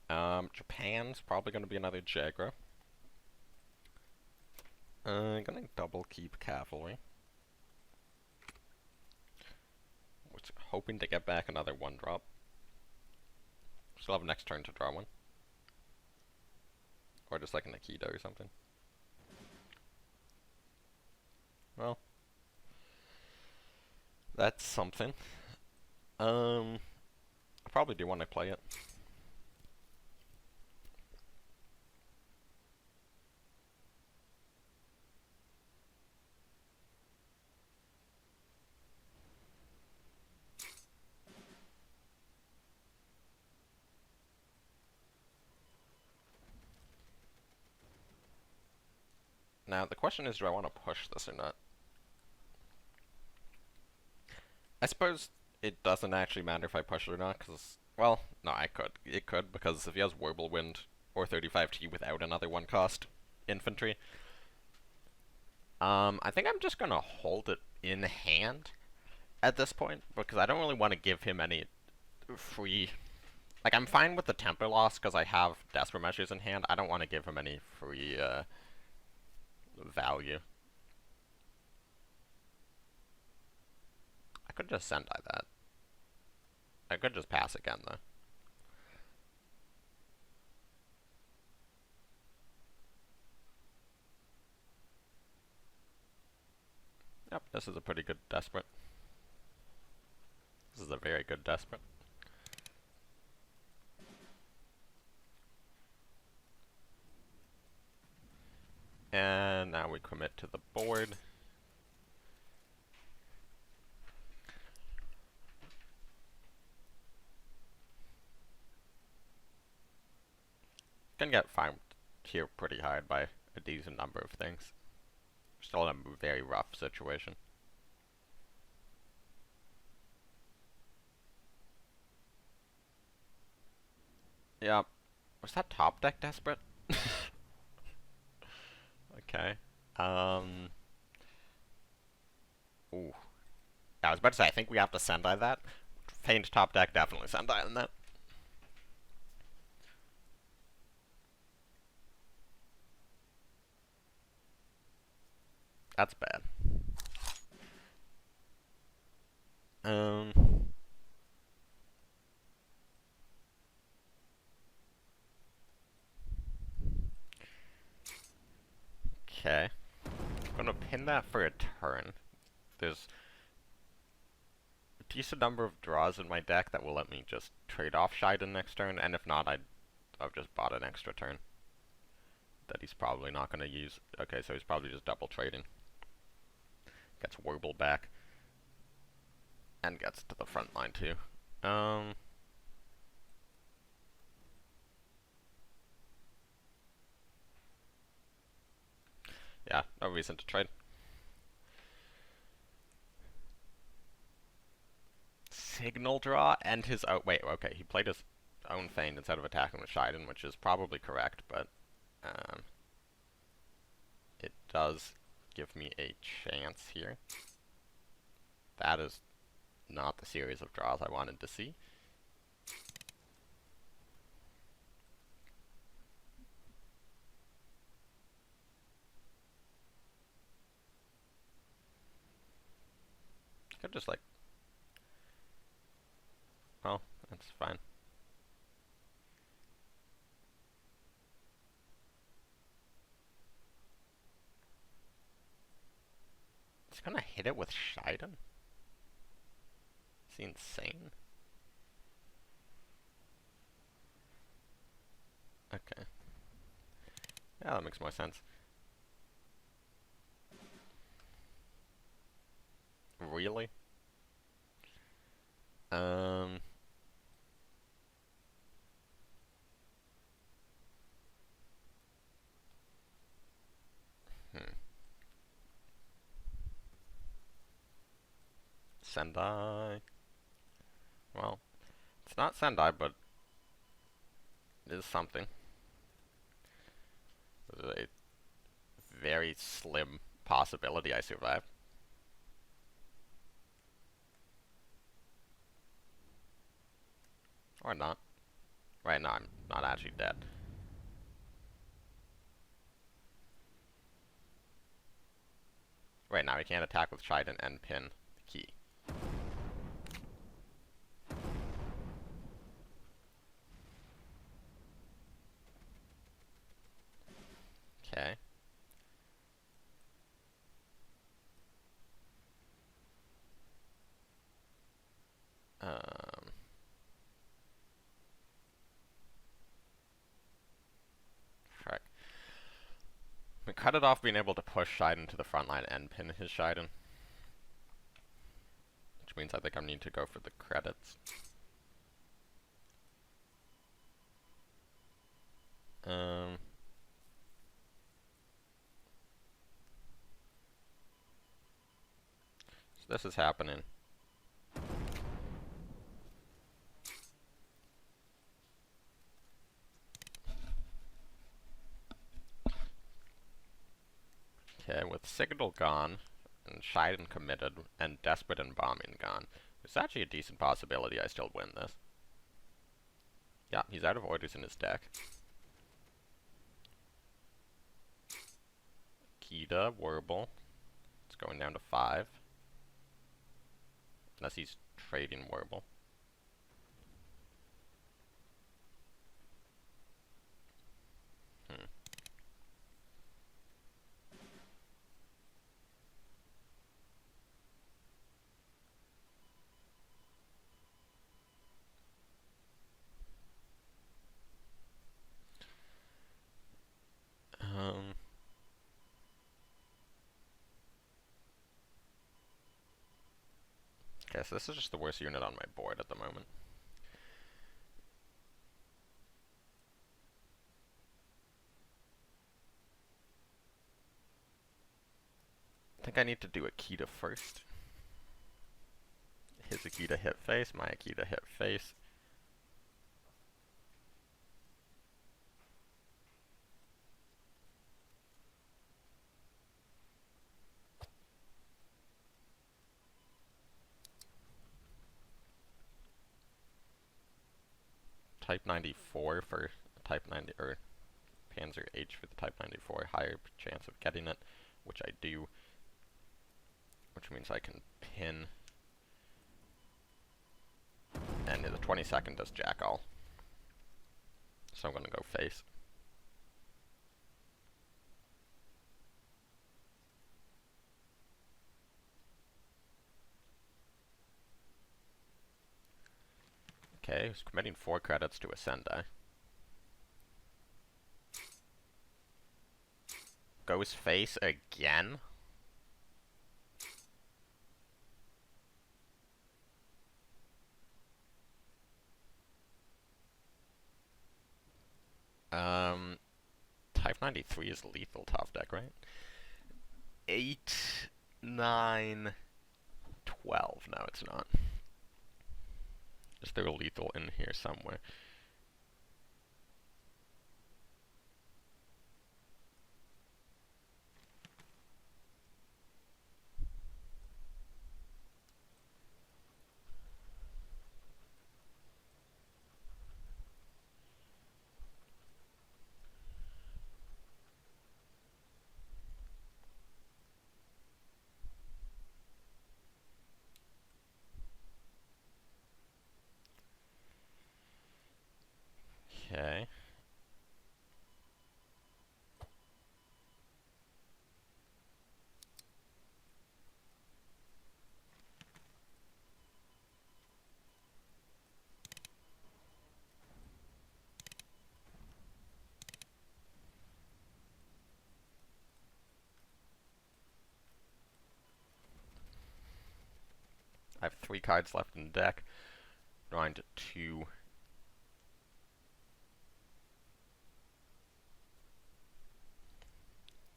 S1: Japan's probably going to be another Jagra. I'm going to double keep Cavalry. Was hoping to get back another 1-drop. Still have next turn to draw one. Or just like an Aikido or something. Well, that's something. I probably do want to play it. Now, the question is, do I want to push this or not? I suppose it doesn't actually matter if I push it or not, because, well, no, I could. It could, because if he has Whirlwind or 35T without another 1-cost infantry, I think I'm just going to hold it in hand at this point, because I don't really want to give him any free... Like, I'm fine with the temper loss, because I have Desperate Measures in hand. I don't want to give him any free, value. I could just Sendai that. I could just pass again, though. Yep, this is a pretty good Desperate. This is a very good Desperate. And now we commit to the board. Can get farmed here pretty hard by a decent number of things. Still in a very rough situation. Yeah. Was that top deck Desperate? Okay. Ooh. I was about to say, I think we have to Sendai that. Faint top deck, definitely Sendai in that. That's bad. Okay. I'm gonna pin that for a turn. There's a decent number of draws in my deck that will let me just trade off Shiden next turn, and if not, I've just bought an extra turn that he's probably not gonna use. Okay, so he's probably just double trading. Gets Warble back. And gets to the front line too. Yeah, no reason to trade. Signal draw and his... Oh, wait, okay, he played his own Feint instead of attacking with Shiden, which is probably correct, but... it does give me a chance here. That is not the series of draws I wanted to see. Could just like... Well, that's fine. It's gonna hit it with Shiden? Is he insane? Okay. Yeah, that makes more sense. Really? Sendai. Well, it's not Sendai, but it is something. There's a very slim possibility I survive. Or not. Right now, I'm not actually dead. Right now, he can't attack with Shiden and pin the key. Okay. Frick. We cut it off being able to push Shiden to the front line and pin his Shiden. Which means I think I need to go for the credits. So this is happening. Okay, with Signal gone, and Shiden committed, and Desperate and Bombing gone, there's actually a decent possibility I still win this. Yeah, he's out of orders in his deck. Kida, Warble. It's going down to 5. Unless he's trading Warble. Okay, so this is just the worst unit on my board at the moment. I think I need to do Akita first. His Akita hit face, my Akita hit face. Type 94 for Type 90, or Panzer H for the Type 94, higher chance of getting it, which I do. Which means I can pin. And the 22nd does jack all. So I'm gonna go face. Okay, he's committing 4 credits to a Sendai. Goes face again? Type 93 is lethal top deck, right? 8, 9, 12. No, it's not. Is there a lethal in here somewhere? Okay. I have 3 cards left in the deck. Drawing to 2.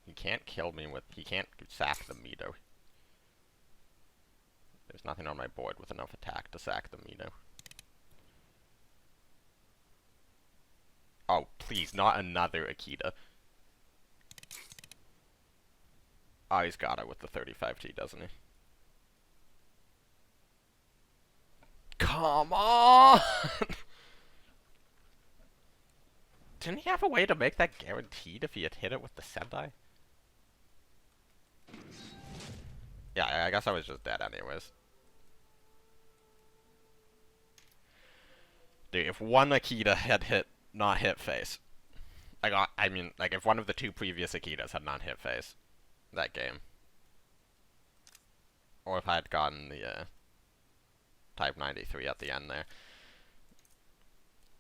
S1: He can't kill me with... He can't sack the Mido. There's nothing on my board with enough attack to sack the Mido. Please, not another Akita. Oh, he's got it with the 35T, doesn't he? Come on! Didn't he have a way to make that guaranteed if he had hit it with the Sentai? Yeah, I guess I was just dead anyways. Dude, if one Akita had not hit face, I mean, like, if one of the two previous Akitas had not hit face that game, or if I had gotten the Type 93 at the end there.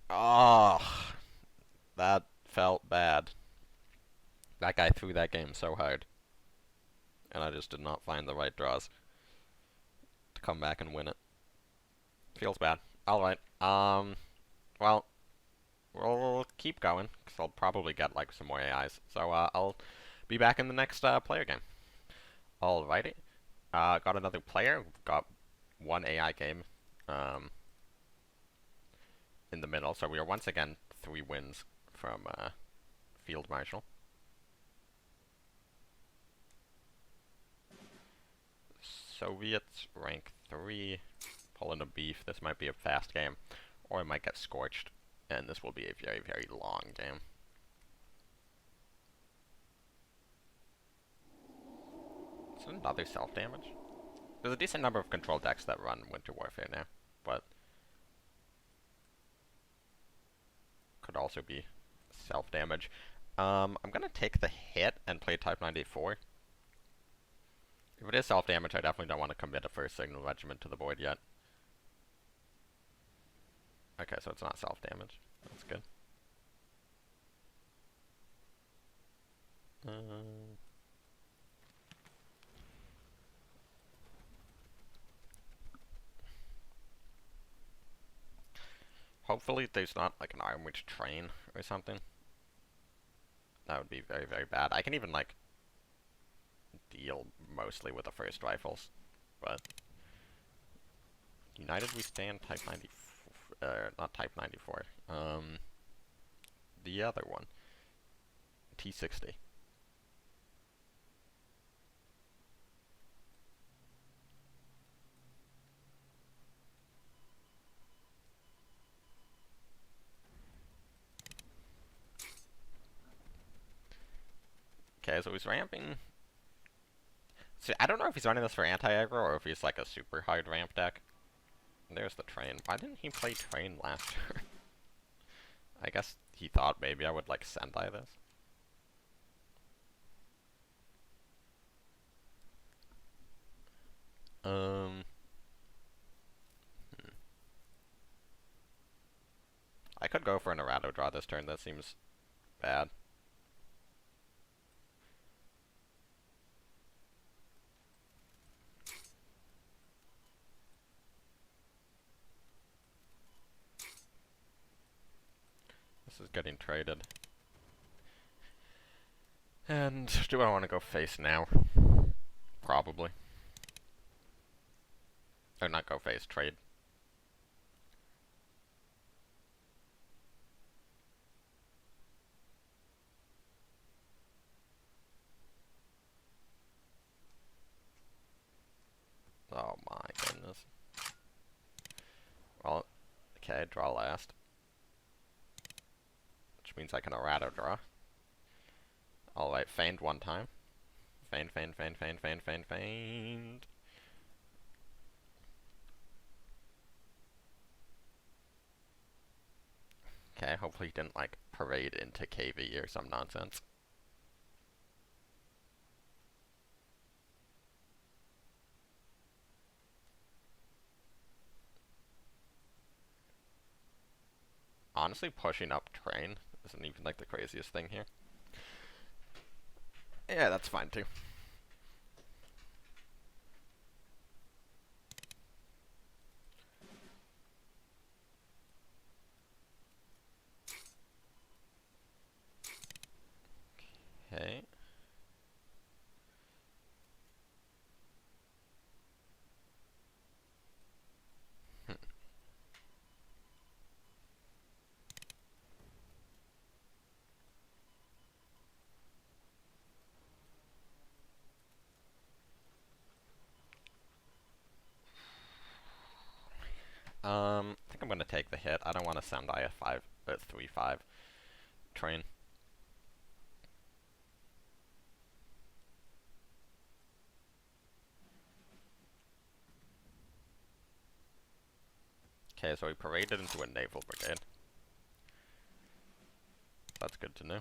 S1: Oh, that felt bad. That guy threw that game so hard, and I just did not find the right draws to come back and win it. Feels bad. Alright, well, we'll keep going, because I'll probably get, like, some more AIs. So, I'll be back in the next, player game. Alrighty. Got another player. Got one AI game, in the middle. So we are once again 3 wins from, Field Marshal. Soviets, rank 3. Pulling a beef. This might be a fast game, or it might get scorched, and this will be a very, very long game. Is it another self-damage? There's a decent number of control decks that run Winter Warfare now, but could also be self-damage. I'm gonna take the hit and play Type 94. If it is self-damage, I definitely don't want to commit a first signal regiment to the board yet. Okay, so it's not self-damage. That's good. Hopefully there's not like an armored train or something. That would be very, very bad. I can even like deal mostly with the first rifles, but United we stand Type 94, not Type 94. The other one, T60. Okay, so he's ramping. See, I don't know if he's running this for anti-aggro or if he's like a super hard ramp deck. There's the train. Why didn't he play train last turn? I guess he thought maybe I would like Sentai this. I could go for an errata draw this turn. That seems bad. This is getting traded. And do I want to go face now? Probably. Or not go face, trade. Oh my goodness. Well, okay, draw last. Which means I can errata draw. Alright, feigned one time. Feigned. Okay, hopefully he didn't, like, parade into KV or some nonsense. Honestly, pushing up train isn't even, like, the craziest thing here. Yeah, that's fine, too. Okay. take the hit. I don't want to send a 3-5 train. Okay, so we paraded into a naval brigade. That's good to know.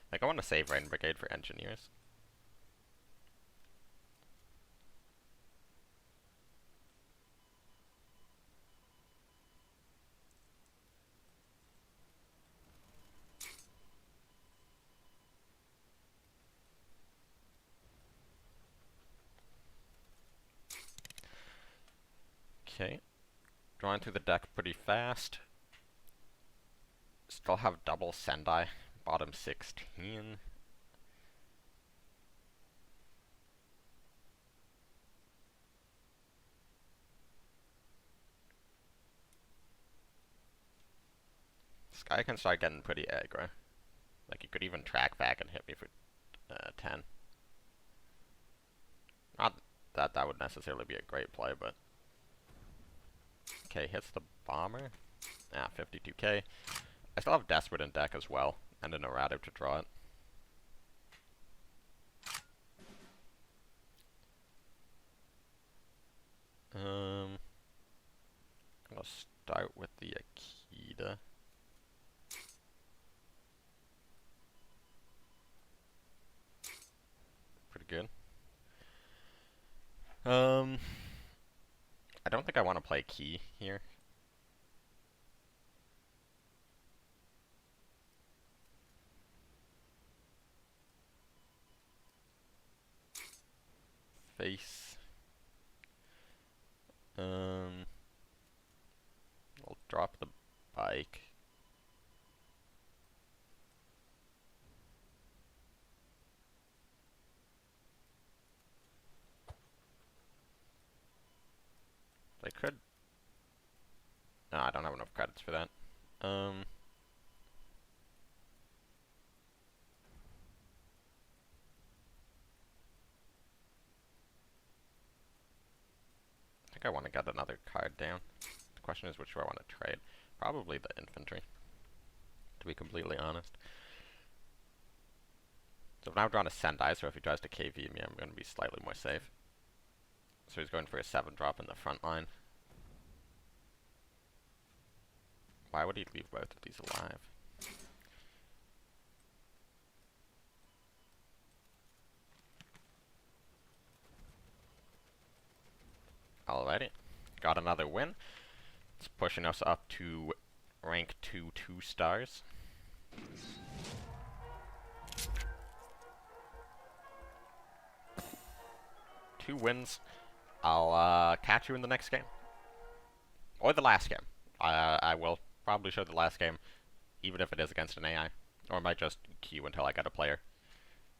S1: I think I want to save Rain Brigade for engineers. Okay. Drawing through the deck pretty fast. Still have double Sendai. Bottom 16. This guy can start getting pretty aggro. Like, he could even track back and hit me for 10. Not that that would necessarily be a great play, but... Okay, hits the bomber. 52k. I still have Desperate in deck as well, and an erratic to draw it. I'll start with the Akita. Pretty good. I don't think I want to play Key here. Face. I'll drop the bike. I could. No, I don't have enough credits for that. I think I want to get another card down. The question is, which do I want to trade? Probably the infantry, to be completely honest. So I've now drawn a Sendai, so if he tries to KV me, I'm going to be slightly more safe. So he's going for a 7-drop in the front line. Why would he leave both of these alive? Alrighty. Got another win. It's pushing us up to rank 2 stars. Two wins. I'll catch you in the next game. Or the last game. I will probably show the last game, even if it is against an AI. Or I might just queue until I get a player.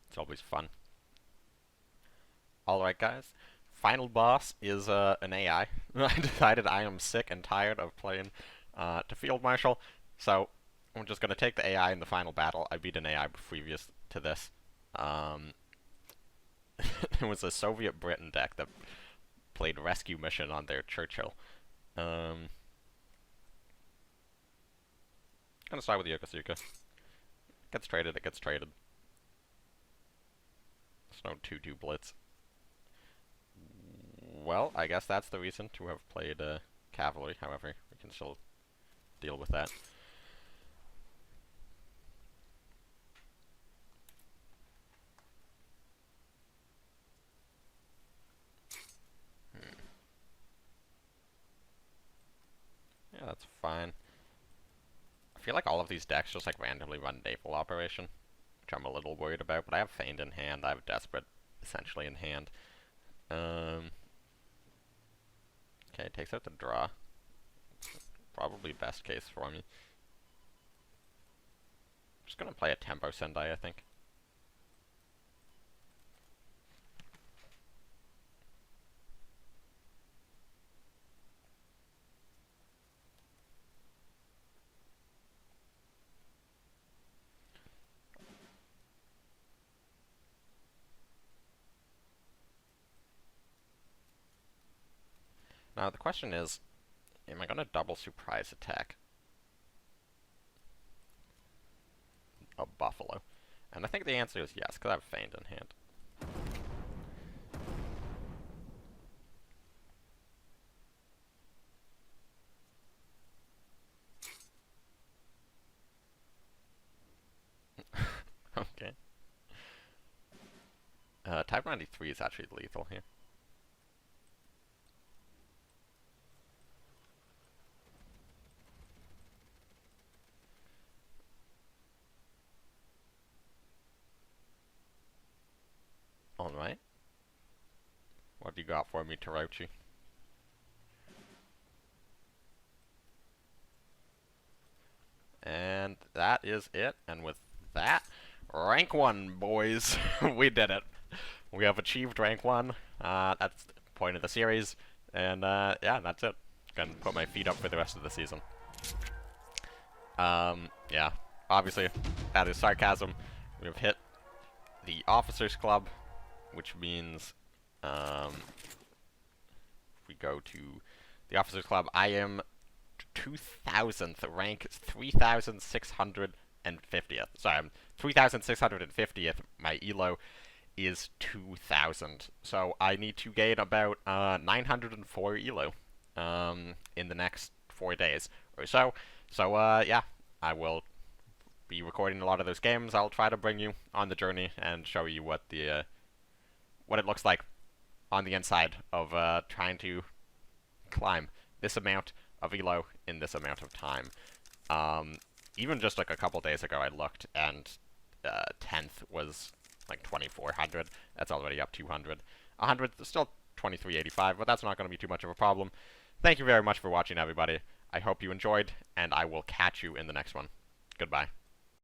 S1: It's always fun. Alright guys. Final boss is an AI. I decided I am sick and tired of playing to Field Marshal, so I'm just going to take the AI in the final battle. I beat an AI previous to this. It was a Soviet Britain deck that played Rescue Mission on their Churchill. Gonna start with the Yokosuka. Gets traded, it gets traded. There's no 2-2 blitz. Well, I guess that's the reason to have played Cavalry, however, we can still deal with that. Yeah, that's fine. I feel like all of these decks just like randomly run Naval Operation, which I'm a little worried about, but I have Feigned in hand, I have Desperate essentially in hand. Okay, takes out the draw. Probably best case for me. Just gonna play a Tempo Sendai, I think. Now the question is, am I gonna double surprise attack a buffalo? And I think the answer is yes, because I have Feigned in hand. Okay. Type 93 is actually lethal here. Alright. What do you got for me, Tarochi? And that is it. And with that, rank 1, boys. We did it. We have achieved rank 1. That's the point of the series. And yeah, that's it. Gonna put my feet up for the rest of the season. Yeah. Obviously, that is sarcasm. We have hit the Officers Club, which means if we go to the Officers Club, I am 2,000th, rank 3,650th. Sorry, I'm 3,650th. My elo is 2,000. So I need to gain about 904 elo in the next 4 days or so. So yeah, I will be recording a lot of those games. I'll try to bring you on the journey and show you what the what it looks like on the inside of trying to climb this amount of elo in this amount of time. Even just like a couple days ago I looked and 10th was like 2,400. That's already up 200. 100 is still 2,385, but that's not going to be too much of a problem. Thank you very much for watching, everybody. I hope you enjoyed, and I will catch you in the next one. Goodbye.